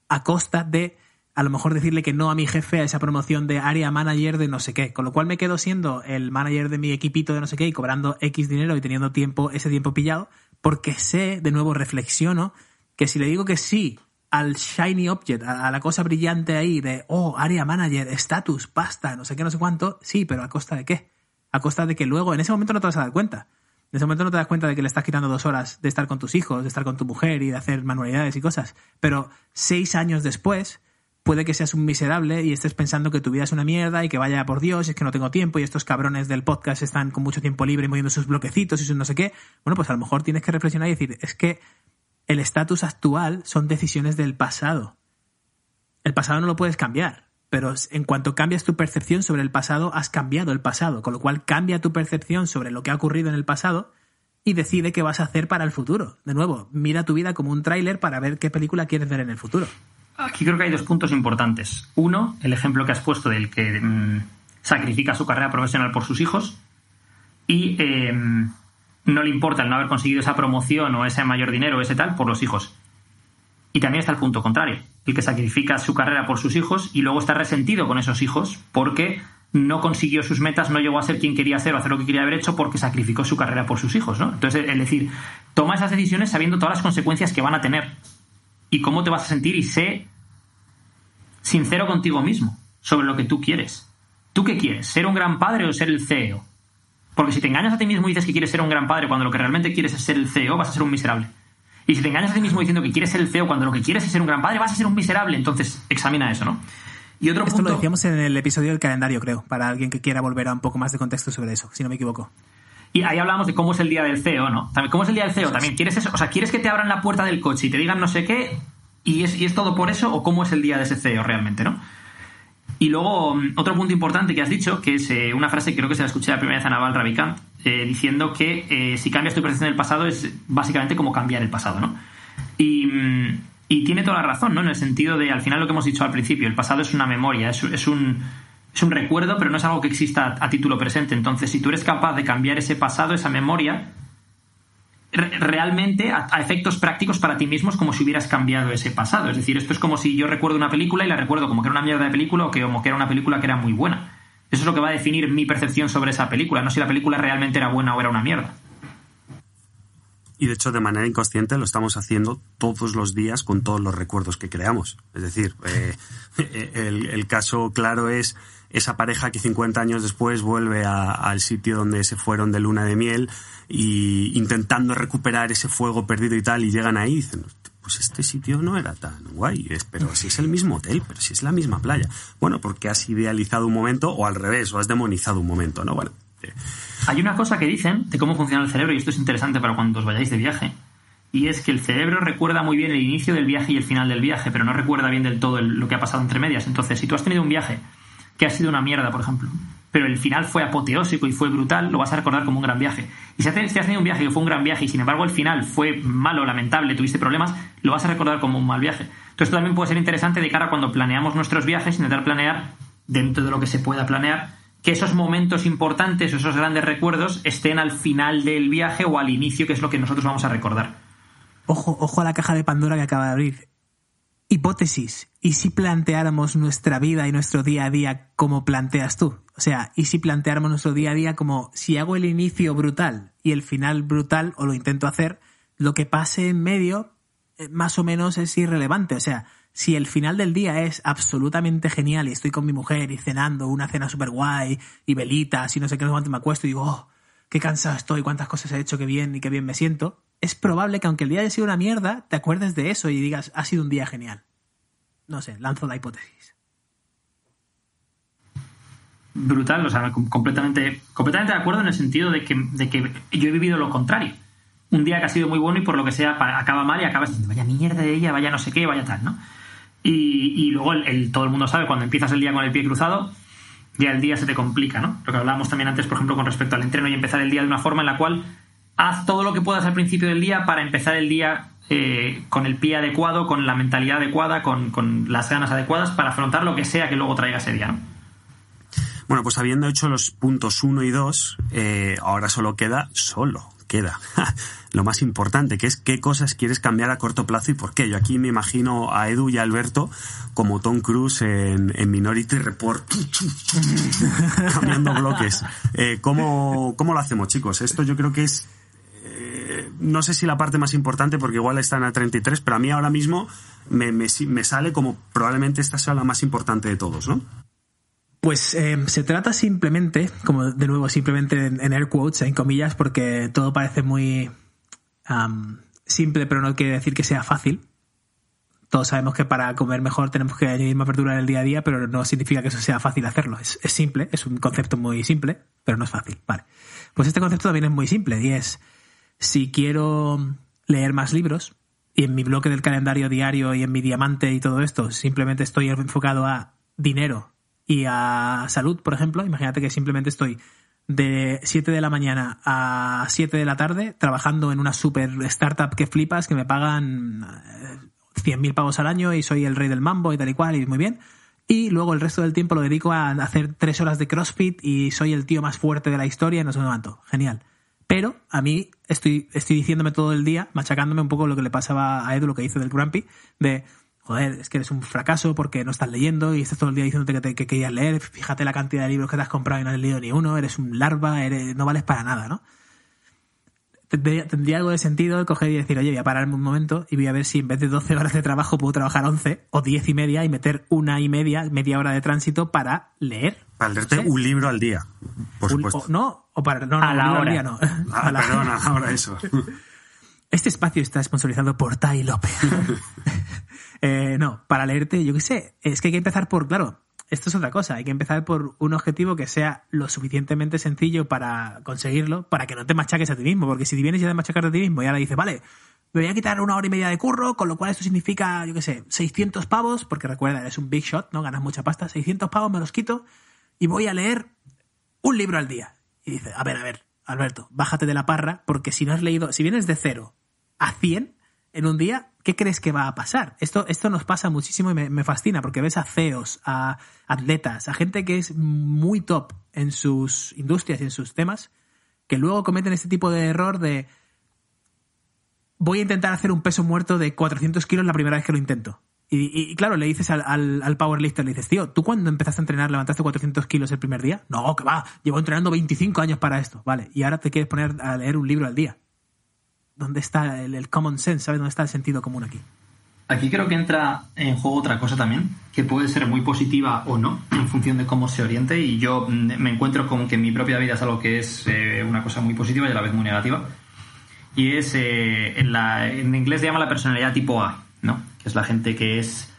a costa de, a lo mejor, decirle que no a mi jefe a esa promoción de área manager de no sé qué, con lo cual me quedo siendo el manager de mi equipito de no sé qué y cobrando X dinero y teniendo ese tiempo pillado, porque sé, de nuevo reflexiono, que si le digo que sí al shiny object, a la cosa brillante ahí de, área manager, estatus, pasta, no sé qué, no sé cuánto, sí, pero ¿a costa de qué? A costa de que luego, en ese momento no te vas a dar cuenta. En ese momento no te das cuenta de que le estás quitando 2 horas de estar con tus hijos, de estar con tu mujer y de hacer manualidades y cosas. Pero 6 años después, puede que seas un miserable y estés pensando que tu vida es una mierda y que vaya por Dios, es que no tengo tiempo y estos cabrones del podcast están con mucho tiempo libre moviendo sus bloquecitos y sus no sé qué. Bueno, pues a lo mejor tienes que reflexionar y decir, es que el estatus actual son decisiones del pasado. El pasado no lo puedes cambiar, pero en cuanto cambias tu percepción sobre el pasado, has cambiado el pasado, con lo cual cambia tu percepción sobre lo que ha ocurrido en el pasado y decide qué vas a hacer para el futuro. De nuevo, mira tu vida como un tráiler para ver qué película quieres ver en el futuro. Aquí creo que hay 2 puntos importantes. Uno, el ejemplo que has puesto del que sacrifica su carrera profesional por sus hijos y no le importa el no haber conseguido esa promoción o ese mayor dinero o ese tal por los hijos. Y también está el punto contrario, el que sacrifica su carrera por sus hijos y luego está resentido con esos hijos porque no consiguió sus metas, no llegó a ser quien quería ser o hacer lo que quería haber hecho porque sacrificó su carrera por sus hijos, ¿no? Entonces, es decir, toma esas decisiones sabiendo todas las consecuencias que van a tener y cómo te vas a sentir, y sé sincero contigo mismo sobre lo que tú quieres. ¿Tú qué quieres? ¿Ser un gran padre o ser el CEO? Porque si te engañas a ti mismo y dices que quieres ser un gran padre cuando lo que realmente quieres es ser el CEO, vas a ser un miserable. Y si te engañas a ti mismo diciendo que quieres ser el CEO cuando lo que quieres es ser un gran padre, vas a ser un miserable. Entonces, examina eso, ¿no? Y otro Esto punto... lo decíamos en el episodio del calendario, creo, para alguien que quiera volver a un poco más de contexto sobre eso, si no me equivoco. Y ahí hablamos de cómo es el día del CEO, ¿no? ¿Cómo es el día del CEO? También, ¿quieres eso? O sea, ¿quieres que te abran la puerta del coche y te digan no sé qué y es todo por eso? ¿O cómo es el día de ese CEO realmente, no? Y luego, otro punto importante que has dicho, que es una frase que creo que se la escuché la primera vez a Naval Ravikant, diciendo que si cambias tu percepción del pasado es básicamente como cambiar el pasado, ¿no? Y tiene toda la razón, ¿no? En el sentido de, al final, lo que hemos dicho al principio, el pasado es una memoria, es un recuerdo, pero no es algo que exista a título presente. Entonces, si tú eres capaz de cambiar ese pasado, esa memoria, realmente a efectos prácticos para ti mismo es como si hubieras cambiado ese pasado. Es decir, esto es como si yo recuerdo una película y la recuerdo como que era una mierda de película o como que era una película que era muy buena. Eso es lo que va a definir mi percepción sobre esa película, no si la película realmente era buena o era una mierda. Y de hecho, de manera inconsciente lo estamos haciendo todos los días con todos los recuerdos que creamos. Es decir, el caso claro es esa pareja que 50 años después vuelve al sitio donde se fueron de luna de miel y intentando recuperar ese fuego perdido y tal, y llegan ahí y dicen, pues este sitio no era tan guay, pero si es el mismo hotel, pero si es la misma playa. Bueno, porque has idealizado un momento o al revés, o has demonizado un momento, ¿no? Bueno. Hay una cosa que dicen de cómo funciona el cerebro, y esto es interesante para cuando os vayáis de viaje, y es que el cerebro recuerda muy bien el inicio del viaje y el final del viaje, pero no recuerda bien del todo lo que ha pasado entre medias. Entonces, si tú has tenido un viaje que ha sido una mierda, por ejemplo, pero el final fue apoteósico y fue brutal, lo vas a recordar como un gran viaje. Y si has tenido un viaje que fue un gran viaje y sin embargo el final fue malo, lamentable, tuviste problemas, lo vas a recordar como un mal viaje. Entonces, esto también puede ser interesante de cara a cuando planeamos nuestros viajes, intentar planear, dentro de lo que se pueda planear, que esos momentos importantes o esos grandes recuerdos estén al final del viaje o al inicio, que es lo que nosotros vamos a recordar. Ojo a la caja de Pandora que acaba de abrir. Hipótesis. ¿Y si planteáramos nuestra vida y nuestro día a día como planteas tú? O sea, ¿y si planteáramos nuestro día a día como si hago el inicio brutal y el final brutal, o lo intento hacer, lo que pase en medio más o menos es irrelevante. O sea, si el final del día es absolutamente genial y estoy con mi mujer y cenando una cena súper guay y velitas y no sé qué, me acuesto y digo, oh, qué cansado estoy, cuántas cosas he hecho, qué bien y qué bien me siento, es probable que aunque el día haya sido una mierda, te acuerdes de eso y digas, ha sido un día genial. No sé, lanzo la hipótesis. Brutal, o sea, completamente de acuerdo en el sentido de que yo he vivido lo contrario. Un día que ha sido muy bueno y por lo que sea acaba mal y acabas diciendo, vaya mierda de ella, vaya no sé qué, vaya tal, ¿no? Y luego todo el mundo sabe, cuando empiezas el día con el pie cruzado, ya el día se te complica, ¿no? Lo que hablábamos también antes, por ejemplo, con respecto al entreno y empezar el día de una forma en la cual haz todo lo que puedas al principio del día para empezar el día con el pie adecuado, con la mentalidad adecuada, con las ganas adecuadas para afrontar lo que sea que luego traiga ese día, ¿no? Bueno, pues habiendo hecho los puntos 1 y 2, ahora solo queda lo más importante, que es qué cosas quieres cambiar a corto plazo y por qué. Yo aquí me imagino a Edu y a Alberto como Tom Cruise en Minority Report cambiando bloques. ¿Cómo lo hacemos, chicos? Esto yo creo que es no sé si la parte más importante, porque igual están a 33, pero a mí ahora mismo me sale como probablemente esta sea la más importante de todos, ¿no? Pues se trata simplemente, como de nuevo, simplemente en air quotes, en comillas, porque todo parece muy simple, pero no quiere decir que sea fácil. Todos sabemos que para comer mejor tenemos que añadir más verdura en el día a día, pero no significa que eso sea fácil hacerlo. Es simple, es un concepto muy simple, pero no es fácil. Vale. Pues este concepto también es muy simple y es, si quiero leer más libros, y en mi bloque del calendario diario y en mi diamante y todo esto, simplemente estoy enfocado a dinero y a salud, por ejemplo, imagínate que simplemente estoy de 7 de la mañana a 7 de la tarde trabajando en una super startup que flipas, que me pagan 100.000 pavos al año y soy el rey del mambo y tal y cual, y muy bien. Y luego el resto del tiempo lo dedico a hacer 3 horas de CrossFit y soy el tío más fuerte de la historia y no sé cuánto. Genial. Pero a mí estoy diciéndome todo el día, machacándome un poco lo que le pasaba a Edu, lo que dice del Grumpy, de joder, es que eres un fracaso porque no estás leyendo y estás todo el día diciéndote que querías leer, fíjate la cantidad de libros que te has comprado y no has leído ni uno, eres un larva, no vales para nada, ¿no? Tendría algo de sentido coger y decir, oye, voy a pararme un momento y voy a ver si en vez de 12 horas de trabajo puedo trabajar 11 o 10 y media y meter 1 y media hora de tránsito para leer. Para leerte un libro al día, por supuesto. A la hora. Al día no. Perdón, a la hora eso. Este espacio está sponsorizado por Tai López. No, para leerte, yo qué sé, es que hay que empezar por, claro, esto es otra cosa, hay que empezar por un objetivo que sea lo suficientemente sencillo para conseguirlo, para que no te machaques a ti mismo, porque si vienes ya de machacarte a ti mismo y ahora dices, vale, me voy a quitar 1 hora y media de curro, con lo cual esto significa, yo qué sé, 600 pavos, porque recuerda, eres un big shot, ¿no? Ganas mucha pasta, 600 pavos me los quito y voy a leer un libro al día. Y dices, a ver, Alberto, bájate de la parra, porque si no has leído, si vienes de 0 a 100 en un día, ¿qué crees que va a pasar? Esto nos pasa muchísimo y me fascina, porque ves a CEOs, a atletas, a gente que es muy top en sus industrias y en sus temas, que luego cometen este tipo de error de voy a intentar hacer un peso muerto de 400 kilos la primera vez que lo intento. Y claro, le dices al powerlifter, le dices, tío, ¿tú cuando empezaste a entrenar levantaste 400 kilos el primer día? No, que va, llevo entrenando 25 años para esto. Vale, y ahora te quieres poner a leer un libro al día. ¿Dónde está el common sense? ¿Sabes dónde está el sentido común aquí? Aquí creo que entra en juego otra cosa también, que puede ser muy positiva o no, en función de cómo se oriente, y yo me encuentro con que en mi propia vida es algo que es una cosa muy positiva y a la vez muy negativa, y es, en inglés se llama la personalidad tipo A, ¿no? Que es la gente que es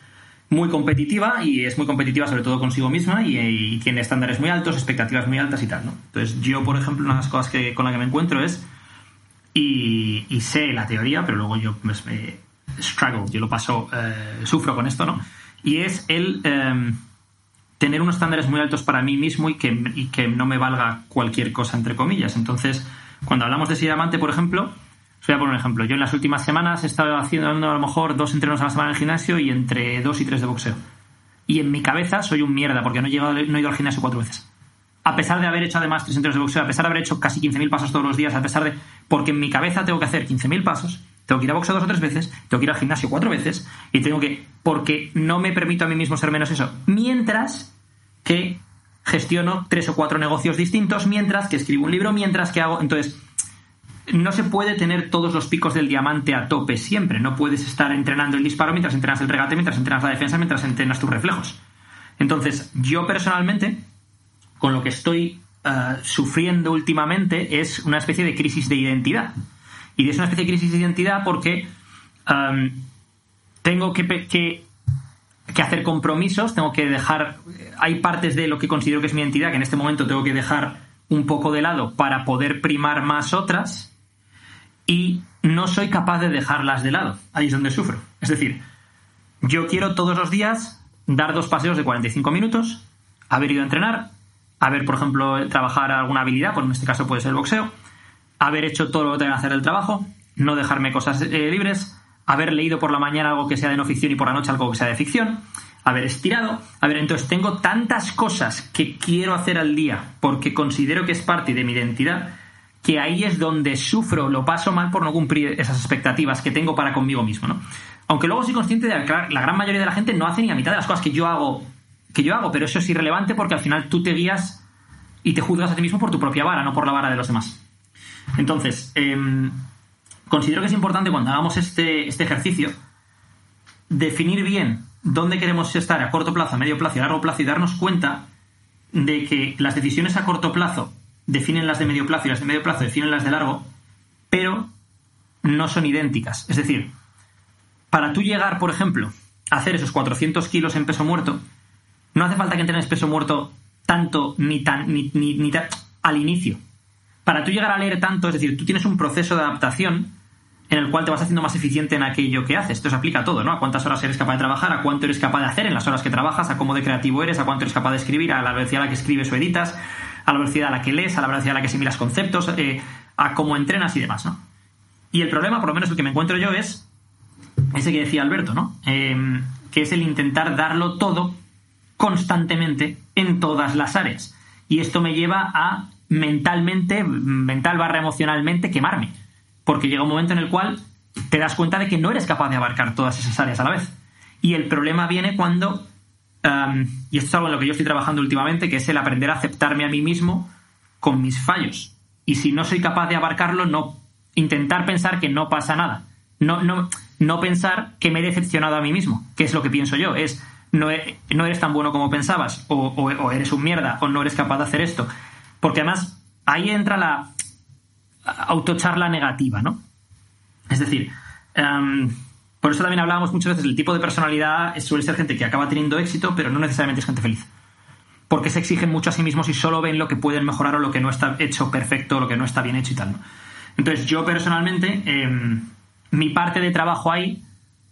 muy competitiva, y es muy competitiva sobre todo consigo misma, y tiene estándares muy altos, expectativas muy altas y tal, ¿no? Entonces yo, por ejemplo, una de las cosas con la que me encuentro es, y sé la teoría, pero luego yo struggle, yo lo paso, sufro con esto, ¿no? Y es el tener unos estándares muy altos para mí mismo y que no me valga cualquier cosa, entre comillas. Entonces, cuando hablamos de ser diamante, por ejemplo, os voy a poner un ejemplo. Yo en las últimas semanas he estado haciendo a lo mejor 2 entrenos a la semana en el gimnasio y entre 2 y 3 de boxeo. Y en mi cabeza soy un mierda porque no he ido al gimnasio 4 veces. A pesar de haber hecho además 3 entrenos de boxeo, a pesar de haber hecho casi 15.000 pasos todos los días, a pesar de... Porque en mi cabeza tengo que hacer 15.000 pasos, tengo que ir a boxeo 2 o 3 veces, tengo que ir al gimnasio 4 veces, y tengo que... Porque no me permito a mí mismo ser menos eso. Mientras que gestiono 3 o 4 negocios distintos, mientras que escribo un libro, mientras que hago... Entonces, no se puede tener todos los picos del diamante a tope siempre. No puedes estar entrenando el disparo mientras entrenas el regate, mientras entrenas la defensa, mientras entrenas tus reflejos. Entonces, yo personalmente, con lo que estoy sufriendo últimamente es una especie de crisis de identidad. Y es una especie de crisis de identidad porque tengo que hacer compromisos, tengo que dejar... Hay partes de lo que considero que es mi identidad que en este momento tengo que dejar un poco de lado para poder primar más otras, y no soy capaz de dejarlas de lado. Ahí es donde sufro. Es decir, yo quiero todos los días dar 2 paseos de 45 minutos, haber ido a entrenar, haber, por ejemplo, trabajar alguna habilidad, pues en este caso puede ser el boxeo, haber hecho todo lo que tengo que hacer del trabajo, no dejarme cosas libres, haber leído por la mañana algo que sea de no ficción y por la noche algo que sea de ficción, haber estirado. Entonces tengo tantas cosas que quiero hacer al día porque considero que es parte de mi identidad, que ahí es donde sufro, lo paso mal por no cumplir esas expectativas que tengo para conmigo mismo, ¿no? Aunque luego soy consciente de que la gran mayoría de la gente no hace ni la mitad de las cosas que yo hago, pero eso es irrelevante porque al final tú te guías y te juzgas a ti mismo por tu propia vara, no por la vara de los demás. Entonces, considero que es importante cuando hagamos este ejercicio definir bien dónde queremos estar a corto plazo, a medio plazo y a largo plazo, y darnos cuenta de que las decisiones a corto plazo definen las de medio plazo y las de medio plazo definen las de largo, pero no son idénticas. Es decir, para tú llegar, por ejemplo, a hacer esos 400 kilos en peso muerto, no hace falta que entrenes peso muerto tanto ni al inicio. Para tú llegar a leer tanto, es decir, tú tienes un proceso de adaptación en el cual te vas haciendo más eficiente en aquello que haces. Esto se aplica a todo, ¿no? A cuántas horas eres capaz de trabajar, a cuánto eres capaz de hacer en las horas que trabajas, a cómo de creativo eres, a cuánto eres capaz de escribir, a la velocidad a la que escribes o editas, a la velocidad a la que lees, a la velocidad a la que asimilas conceptos, a cómo entrenas y demás, ¿no? Y el problema, por lo menos el que me encuentro yo, es ese que decía Alberto, ¿no? Que es el intentar darlo todo constantemente en todas las áreas. Y esto me lleva a mental/emocionalmente quemarme. Porque llega un momento en el cual te das cuenta de que no eres capaz de abarcar todas esas áreas a la vez. Y el problema viene cuando, y esto es algo en lo que yo estoy trabajando últimamente, que es el aprender a aceptarme a mí mismo con mis fallos. Y si no soy capaz de abarcarlo, no intentar pensar que no pasa nada. No pensar que me he decepcionado a mí mismo, que es lo que pienso yo. Es no eres tan bueno como pensabas, o eres un mierda, o no eres capaz de hacer esto. Porque además ahí entra la autocharla negativa, ¿no? Es decir, por eso también hablábamos muchas veces del tipo de personalidad. Suele ser gente que acaba teniendo éxito, pero no necesariamente es gente feliz, porque se exigen mucho a sí mismos y solo ven lo que pueden mejorar o lo que no está hecho perfecto o lo que no está bien hecho y tal, ¿no? Entonces yo personalmente, mi parte de trabajo ahí,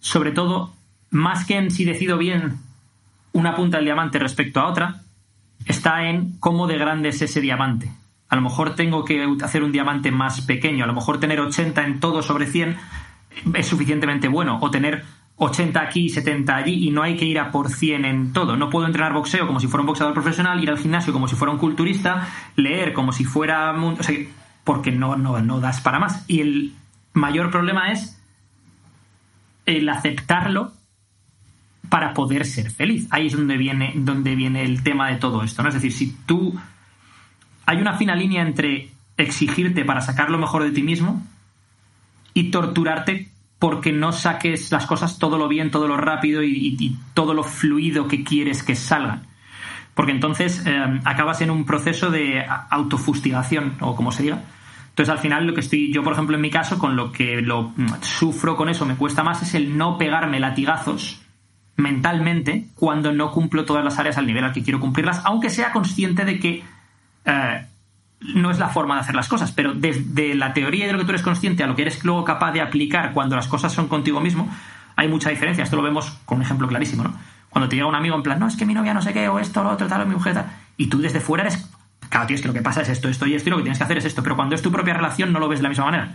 sobre todo, más que en si decido bien una punta del diamante respecto a otra, está en cómo de grande es ese diamante. A lo mejor tengo que hacer un diamante más pequeño, a lo mejor tener 80 en todo sobre 100 es suficientemente bueno, o tener 80 aquí y 70 allí, y no hay que ir a por 100 en todo. No puedo entrenar boxeo como si fuera un boxeador profesional, ir al gimnasio como si fuera un culturista, leer como si fuera... O sea, porque no das para más. Y el mayor problema es el aceptarlo para poder ser feliz. Ahí es donde viene el tema de todo esto, ¿no? Es decir, si tú... Hay una fina línea entre exigirte para sacar lo mejor de ti mismo y torturarte porque no saques las cosas todo lo bien, todo lo rápido y todo lo fluido que quieres que salgan. Porque entonces acabas en un proceso de autofustigación, o como se diga. Entonces al final yo, por ejemplo, en mi caso, con lo que lo sufro con eso, me cuesta más, es el no pegarme latigazos mentalmente cuando no cumplo todas las áreas al nivel al que quiero cumplirlas, aunque sea consciente de que no es la forma de hacer las cosas, pero desde la teoría y de lo que tú eres consciente a lo que eres luego capaz de aplicar cuando las cosas son contigo mismo, hay mucha diferencia. Esto lo vemos con un ejemplo clarísimo, ¿no? Cuando te llega un amigo en plan, no, es que mi novia no sé qué, o esto, lo otro, tal, o mi mujer tal, y tú desde fuera eres, claro, tío, es que lo que pasa es esto y esto, y lo que tienes que hacer es esto, pero cuando es tu propia relación no lo ves de la misma manera.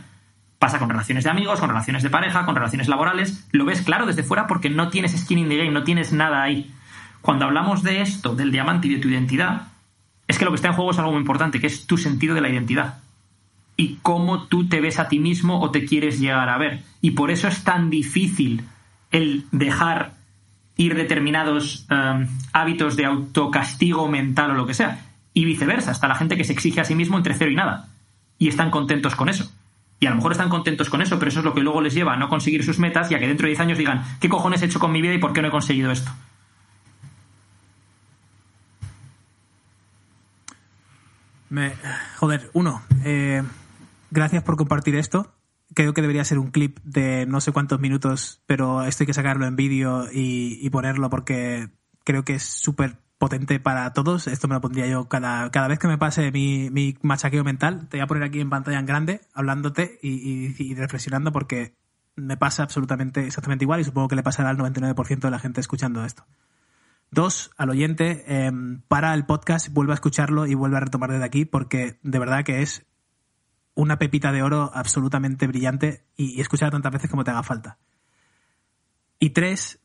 Pasa con relaciones de amigos, con relaciones de pareja, con relaciones laborales, lo ves claro desde fuera porque no tienes skin in the game, no tienes nada ahí. Cuando hablamos de esto, del diamante y de tu identidad, es que lo que está en juego es algo muy importante, que es tu sentido de la identidad y cómo tú te ves a ti mismo o te quieres llegar a ver. Y por eso es tan difícil el dejar ir determinados hábitos de autocastigo mental o lo que sea. Y viceversa, está la gente que se exige a sí mismo entre cero y nada y están contentos con eso. Y a lo mejor están contentos con eso, pero eso es lo que luego les lleva a no conseguir sus metas y a que dentro de 10 años digan, ¿qué cojones he hecho con mi vida y por qué no he conseguido esto? Gracias por compartir esto. Creo que debería ser un clip de no sé cuántos minutos, pero esto hay que sacarlo en vídeo y ponerlo porque creo que es súper potente para todos. Esto me lo pondría yo cada vez que me pase mi machaqueo mental. Te voy a poner aquí en pantalla en grande, hablándote y reflexionando, porque me pasa exactamente igual, y supongo que le pasará al 99% de la gente escuchando esto. 2, al oyente, para el podcast, vuelve a escucharlo y vuelve a retomar desde aquí, porque de verdad que es una pepita de oro absolutamente brillante y escucharla tantas veces como te haga falta. Y 3,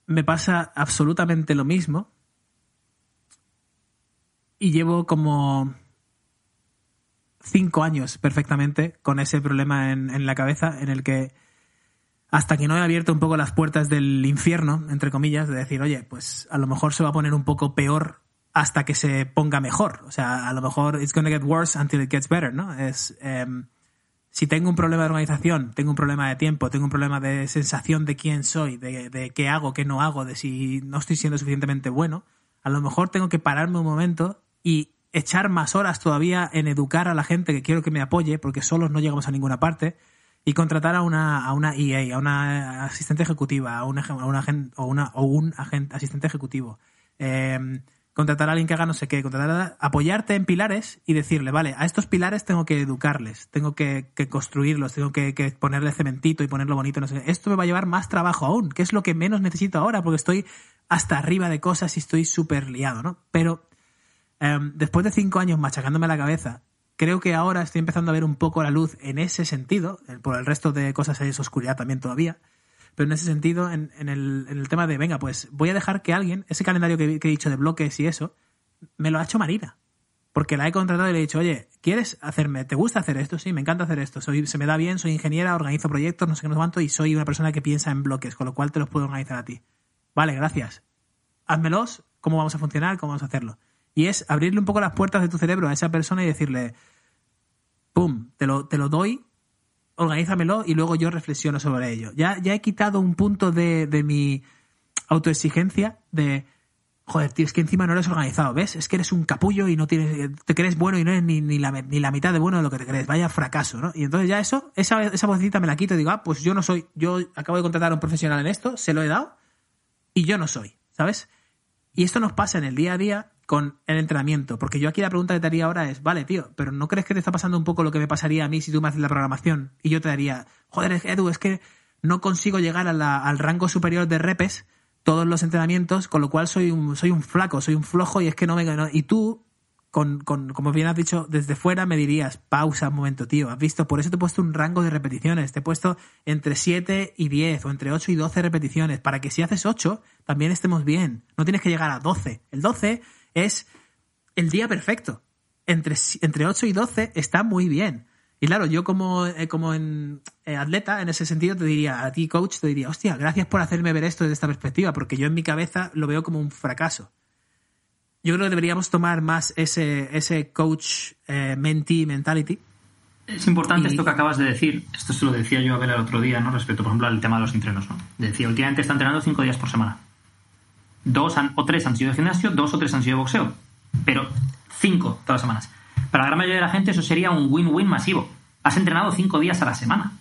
me pasa absolutamente lo mismo y llevo como 5 años perfectamente con ese problema en la cabeza, en el que hasta que no he abierto un poco las puertas del infierno, entre comillas, de decir, oye, pues a lo mejor se va a poner un poco peor hasta que se ponga mejor. O sea, a lo mejor it's gonna get worse until it gets better, ¿no? Si tengo un problema de organización, tengo un problema de tiempo, tengo un problema de sensación de quién soy, de qué hago, qué no hago, de si no estoy siendo suficientemente bueno, a lo mejor tengo que pararme un momento y echar más horas todavía en educar a la gente que quiero que me apoye, porque solos no llegamos a ninguna parte, y contratar a una EA, a una asistente ejecutiva, a un agente asistente ejecutivo, contratar a alguien que haga no sé qué, apoyarte en pilares y decirle, vale, a estos pilares tengo que educarles, tengo que construirlos, tengo que ponerle cementito y ponerlo bonito, no sé qué. Esto me va a llevar más trabajo aún, que es lo que menos necesito ahora, porque estoy hasta arriba de cosas y estoy súper liado, ¿no? Pero después de 5 años machacándome la cabeza, creo que ahora estoy empezando a ver un poco la luz en ese sentido. Por el resto de cosas hay oscuridad también todavía. Pero en ese sentido, en el tema de, venga, pues voy a dejar que alguien, ese calendario que he dicho de bloques y eso, me lo ha hecho Marina. Porque la he contratado y le he dicho, oye, ¿te gusta hacer esto? Sí, me encanta hacer esto. Se me da bien, soy ingeniera, organizo proyectos, no sé qué, no sé cuánto, y soy una persona que piensa en bloques, con lo cual te los puedo organizar a ti. Vale, gracias. Házmelos, cómo vamos a funcionar, cómo vamos a hacerlo. Y es abrirle un poco las puertas de tu cerebro a esa persona y decirle, pum, te lo doy, organízamelo y luego yo reflexiono sobre ello. Ya he quitado un punto de mi autoexigencia de, joder, tío, es que encima no eres organizado, ¿ves? Es que eres un capullo y no te crees bueno y no eres ni la mitad de bueno de lo que te crees. Vaya fracaso, ¿no? Y entonces ya esa vocecita me la quito y digo, pues yo acabo de contratar a un profesional en esto, se lo he dado y yo no soy, ¿sabes? Y esto nos pasa en el día a día con el entrenamiento, porque yo aquí la pregunta que te haría ahora es, vale, tío, pero ¿no crees que te está pasando un poco lo que me pasaría a mí si tú me haces la programación y yo te daría, joder, Edu, es que no consigo llegar al rango superior de repes todos los entrenamientos, con lo cual soy un flaco, soy un flojo y es que y tú, como bien has dicho, desde fuera me dirías, pausa un momento, tío, has visto, por eso te he puesto un rango de repeticiones, te he puesto entre 7 y 10 o entre 8 y 12 repeticiones, para que si haces 8 también estemos bien, no tienes que llegar a 12. El 12 es el día perfecto. Entre 8 y 12 está muy bien. Y claro, yo como atleta, en ese sentido, te diría, a ti, coach, te diría, hostia, gracias por hacerme ver esto desde esta perspectiva, porque yo en mi cabeza lo veo como un fracaso. Yo creo que deberíamos tomar más ese coach mentee mentality. Es importante esto que acabas de decir. Esto se lo decía yo a ver el otro día, ¿no? Respecto, por ejemplo, al tema de los entrenos, ¿no? Decía, últimamente está entrenando 5 días por semana. 2 o 3 han sido de gimnasio, 2 o 3 han sido de boxeo. Pero 5 todas las semanas. Para la gran mayoría de la gente eso sería un win-win masivo. Has entrenado 5 días a la semana.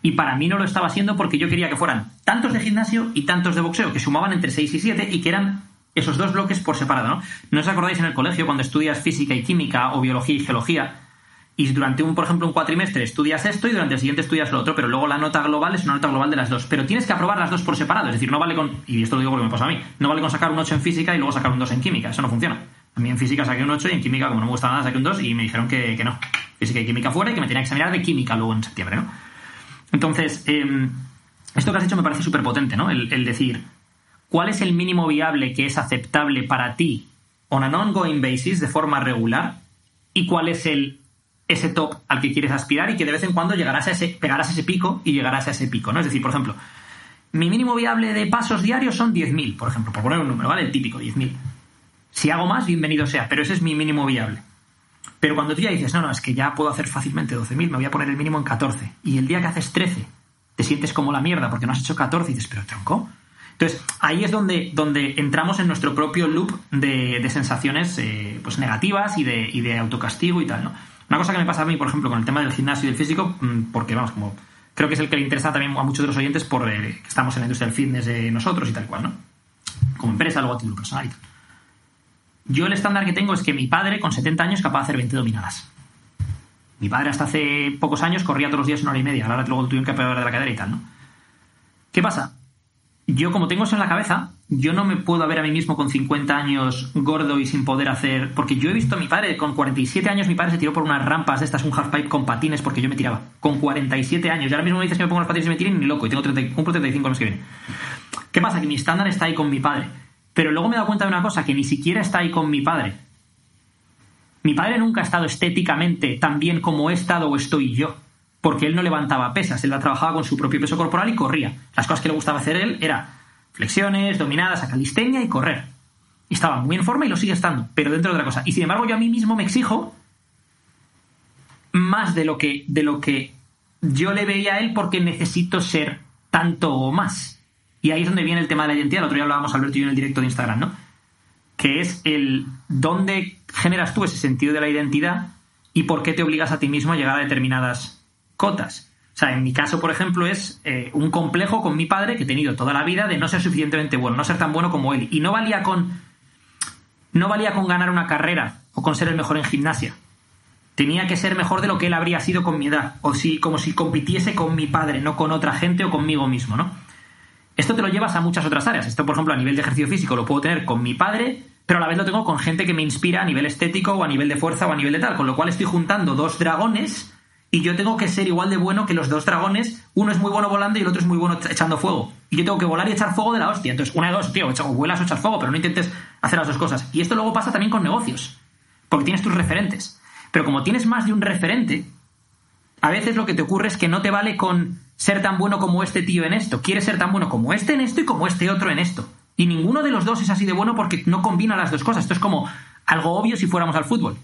Y para mí no lo estaba haciendo porque yo quería que fueran tantos de gimnasio y tantos de boxeo, que sumaban entre 6 y 7 y que eran esos 2 bloques por separado, ¿no? ¿No os acordáis en el colegio cuando estudias física y química o biología y geología? Y durante por ejemplo, un cuatrimestre estudias esto y durante el siguiente estudias lo otro, pero luego la nota global es una nota global de las 2. Pero tienes que aprobar las 2 por separado. Es decir, no vale y esto lo digo porque me pasa a mí, no vale con sacar un 8 en física y luego sacar un 2 en química. Eso no funciona. A mí en física saqué un 8 y en química, como no me gustaba nada, saqué un 2 y me dijeron que no. Física y química fuera y que me tenía que examinar de química luego en septiembre, ¿no? Entonces, esto que has hecho me parece súper potente, ¿no? El decir, ¿cuál es el mínimo viable que es aceptable para ti on an ongoing basis, de forma regular? ¿Y cuál es ese top al que quieres aspirar y que de vez en cuando pegarás a ese pico y llegarás a ese pico, ¿no? Es decir, por ejemplo, mi mínimo viable de pasos diarios son 10.000, por ejemplo, por poner un número, ¿vale? El típico, 10.000. Si hago más, bienvenido sea, pero ese es mi mínimo viable. Pero cuando tú ya dices, no, es que ya puedo hacer fácilmente 12.000, me voy a poner el mínimo en 14. Y el día que haces 13, te sientes como la mierda porque no has hecho 14 y dices, pero tronco. Entonces, ahí es donde entramos en nuestro propio loop de sensaciones pues negativas y de autocastigo y tal, ¿no? Una cosa que me pasa a mí, por ejemplo, con el tema del gimnasio y del físico, porque vamos, como creo que es el que le interesa también a muchos de los oyentes por que estamos en la industria del fitness nosotros y tal cual, ¿no? Como empresa, luego a título personal y tal. Yo el estándar que tengo es que mi padre, con 70 años, es capaz de hacer 20 dominadas. Mi padre hasta hace pocos años corría todos los días 1 hora y media. Ahora luego tuvieron que operar de la cadera y tal, ¿no? ¿Qué pasa? Yo, como tengo eso en la cabeza, yo no me puedo ver a mí mismo con 50 años gordo y sin poder hacer... Porque yo he visto a mi padre, con 47 años, mi padre se tiró por unas rampas de estas, un halfpipe con patines, porque yo me tiraba. Con 47 años. Y ahora mismo me dices que me pongo los patines y me tiren, ni loco. Y tengo cumplo 35 años que viene. ¿Qué pasa? Que mi estándar está ahí con mi padre. Pero luego me he dado cuenta de una cosa, que ni siquiera está ahí con mi padre. Mi padre nunca ha estado estéticamente tan bien como he estado o estoy yo. Porque él no levantaba pesas, él trabajaba con su propio peso corporal y corría. Las cosas que le gustaba hacer él era flexiones, dominadas, calistenia y correr. Y estaba muy en forma y lo sigue estando, pero dentro de otra cosa. Y sin embargo yo a mí mismo me exijo más de lo que yo le veía a él porque necesito ser tanto o más. Y ahí es donde viene el tema de la identidad. El otro día hablábamos Alberto y yo en el directo de Instagram, ¿no? Que es el dónde generas tú ese sentido de la identidad y por qué te obligas a ti mismo a llegar a determinadas cotas. O sea, en mi caso, por ejemplo, es un complejo con mi padre que he tenido toda la vida de no ser suficientemente bueno, no ser tan bueno como él. Y no valía con ganar una carrera o con ser el mejor en gimnasia. Tenía que ser mejor de lo que él habría sido con mi edad. O como si compitiese con mi padre, no con otra gente o conmigo mismo, ¿no? Esto te lo llevas a muchas otras áreas. Esto, por ejemplo, a nivel de ejercicio físico lo puedo tener con mi padre, pero a la vez lo tengo con gente que me inspira a nivel estético o a nivel de fuerza o a nivel de tal. Con lo cual estoy juntando dos dragones y yo tengo que ser igual de bueno que los dos dragones. Uno es muy bueno volando y el otro es muy bueno echando fuego. Y yo tengo que volar y echar fuego de la hostia. Entonces, una de dos, tío, o vuelas o echas fuego, pero no intentes hacer las dos cosas. Y esto luego pasa también con negocios, porque tienes tus referentes. Pero como tienes más de un referente, a veces lo que te ocurre es que no te vale con ser tan bueno como este tío en esto. Quieres ser tan bueno como este en esto y como este otro en esto. Y ninguno de los dos es así de bueno porque no combina las dos cosas. Esto es como algo obvio si fuéramos al fútbol.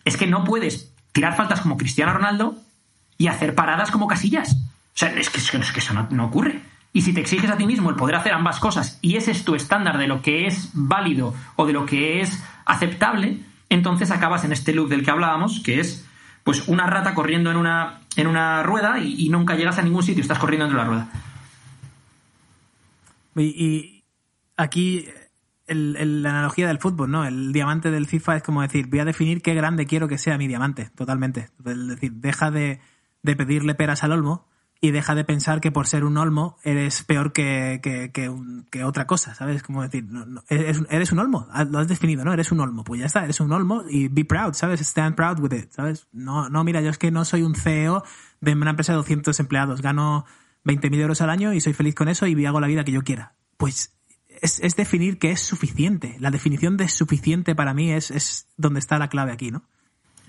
Es que no puedes tirar faltas como Cristiano Ronaldo y hacer paradas como Casillas. O sea, es que eso no ocurre. Y si te exiges a ti mismo el poder hacer ambas cosas y ese es tu estándar de lo que es válido o de lo que es aceptable, entonces acabas en este loop del que hablábamos, que es pues una rata corriendo en una rueda y nunca llegas a ningún sitio, estás corriendo dentro de la rueda. Y aquí la analogía del fútbol, ¿no? El diamante del FIFA es como decir, voy a definir qué grande quiero que sea mi diamante, totalmente. Es decir, deja de pedirle peras al olmo y deja de pensar que por ser un olmo eres peor que otra cosa, ¿sabes? Como decir, eres un olmo, lo has definido, ¿no? Eres un olmo, pues ya está, eres un olmo y be proud, ¿sabes? Stand proud with it, ¿sabes? No, mira, yo es que no soy un CEO de una empresa de 200 empleados, gano 20.000 euros al año y soy feliz con eso y hago la vida que yo quiera. Pues es definir que es suficiente. La definición de suficiente para mí es donde está la clave aquí, ¿no?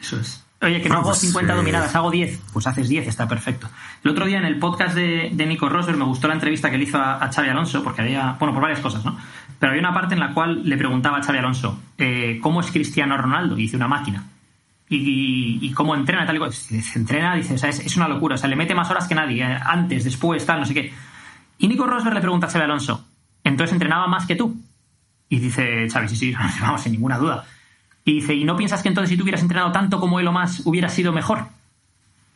Eso es. Oye, que no hago 50 dominadas, hago 10. Pues haces 10, está perfecto. El otro día en el podcast de Nico Rosberg me gustó la entrevista que le hizo a Xabi Alonso, porque había, bueno, por varias cosas, ¿no? Pero había una parte en la cual le preguntaba a Xabi Alonso, ¿cómo es Cristiano Ronaldo? Y dice, una máquina. Y cómo entrena, tal y cual. Se entrena, dice, o sea, es una locura, o sea, le mete más horas que nadie, antes, después, tal, no sé qué. Y Nico Rosberg le pregunta a Xabi Alonso, ¿entonces entrenaba más que tú? Y dice Xabi, sí, vamos, sin ninguna duda. Y dice, ¿y no piensas que entonces si tú hubieras entrenado tanto como él o más, hubiera sido mejor?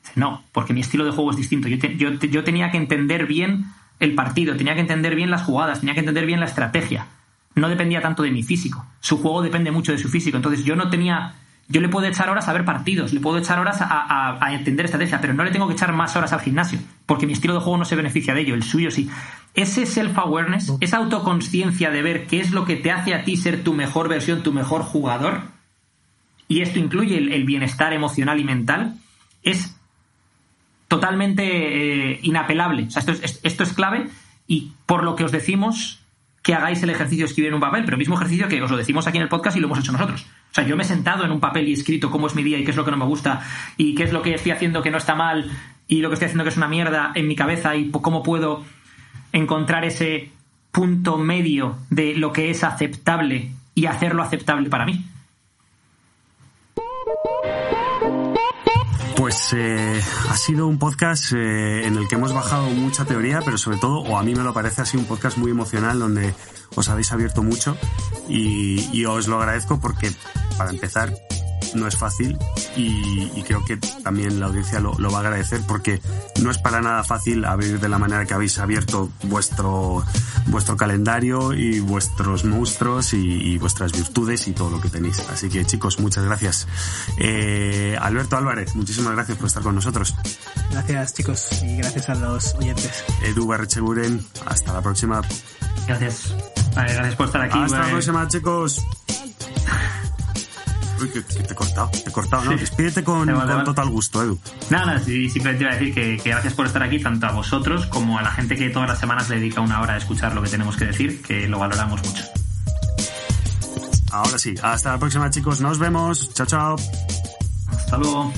Dice, no, porque mi estilo de juego es distinto. Yo tenía que entender bien el partido, tenía que entender bien las jugadas, tenía que entender bien la estrategia. No dependía tanto de mi físico. Su juego depende mucho de su físico. Entonces yo le puedo echar horas a ver partidos, le puedo echar horas a entender estrategia, pero no le tengo que echar más horas al gimnasio, porque mi estilo de juego no se beneficia de ello, el suyo sí. Ese self-awareness, esa autoconsciencia de ver qué es lo que te hace a ti ser tu mejor versión, tu mejor jugador, y esto incluye el bienestar emocional y mental, es totalmente inapelable. O sea, esto es clave, y por lo que os decimos que hagáis el ejercicio de escribir en un papel, pero el mismo ejercicio que os lo decimos aquí en el podcast y lo hemos hecho nosotros. O sea, yo me he sentado en un papel y he escrito cómo es mi día y qué es lo que no me gusta y qué es lo que estoy haciendo que no está mal y lo que estoy haciendo que es una mierda en mi cabeza y cómo puedo encontrar ese punto medio de lo que es aceptable y hacerlo aceptable para mí. Pues ha sido un podcast en el que hemos bajado mucha teoría, pero sobre todo, o a mí me lo parece, ha sido un podcast muy emocional donde os habéis abierto mucho y os lo agradezco porque, para empezar, no es fácil y creo que también la audiencia lo va a agradecer porque no es para nada fácil abrir de la manera que habéis abierto vuestro calendario y vuestros monstruos y vuestras virtudes y todo lo que tenéis. Así que, chicos, muchas gracias. Alberto Álvarez, muchísimas gracias por estar con nosotros. Gracias, chicos, y gracias a los oyentes. Edu Barrecheguren, hasta la próxima. Gracias. Vale, gracias por estar aquí. Hasta la próxima, chicos. Uy, que te he cortado, ¿no? Despídete con total gusto, Edu. Nada, sí, simplemente iba a decir que gracias por estar aquí, tanto a vosotros como a la gente que todas las semanas le dedica una hora a escuchar lo que tenemos que decir, que lo valoramos mucho. Ahora sí, hasta la próxima, chicos, nos vemos. Chao, chao. Hasta luego.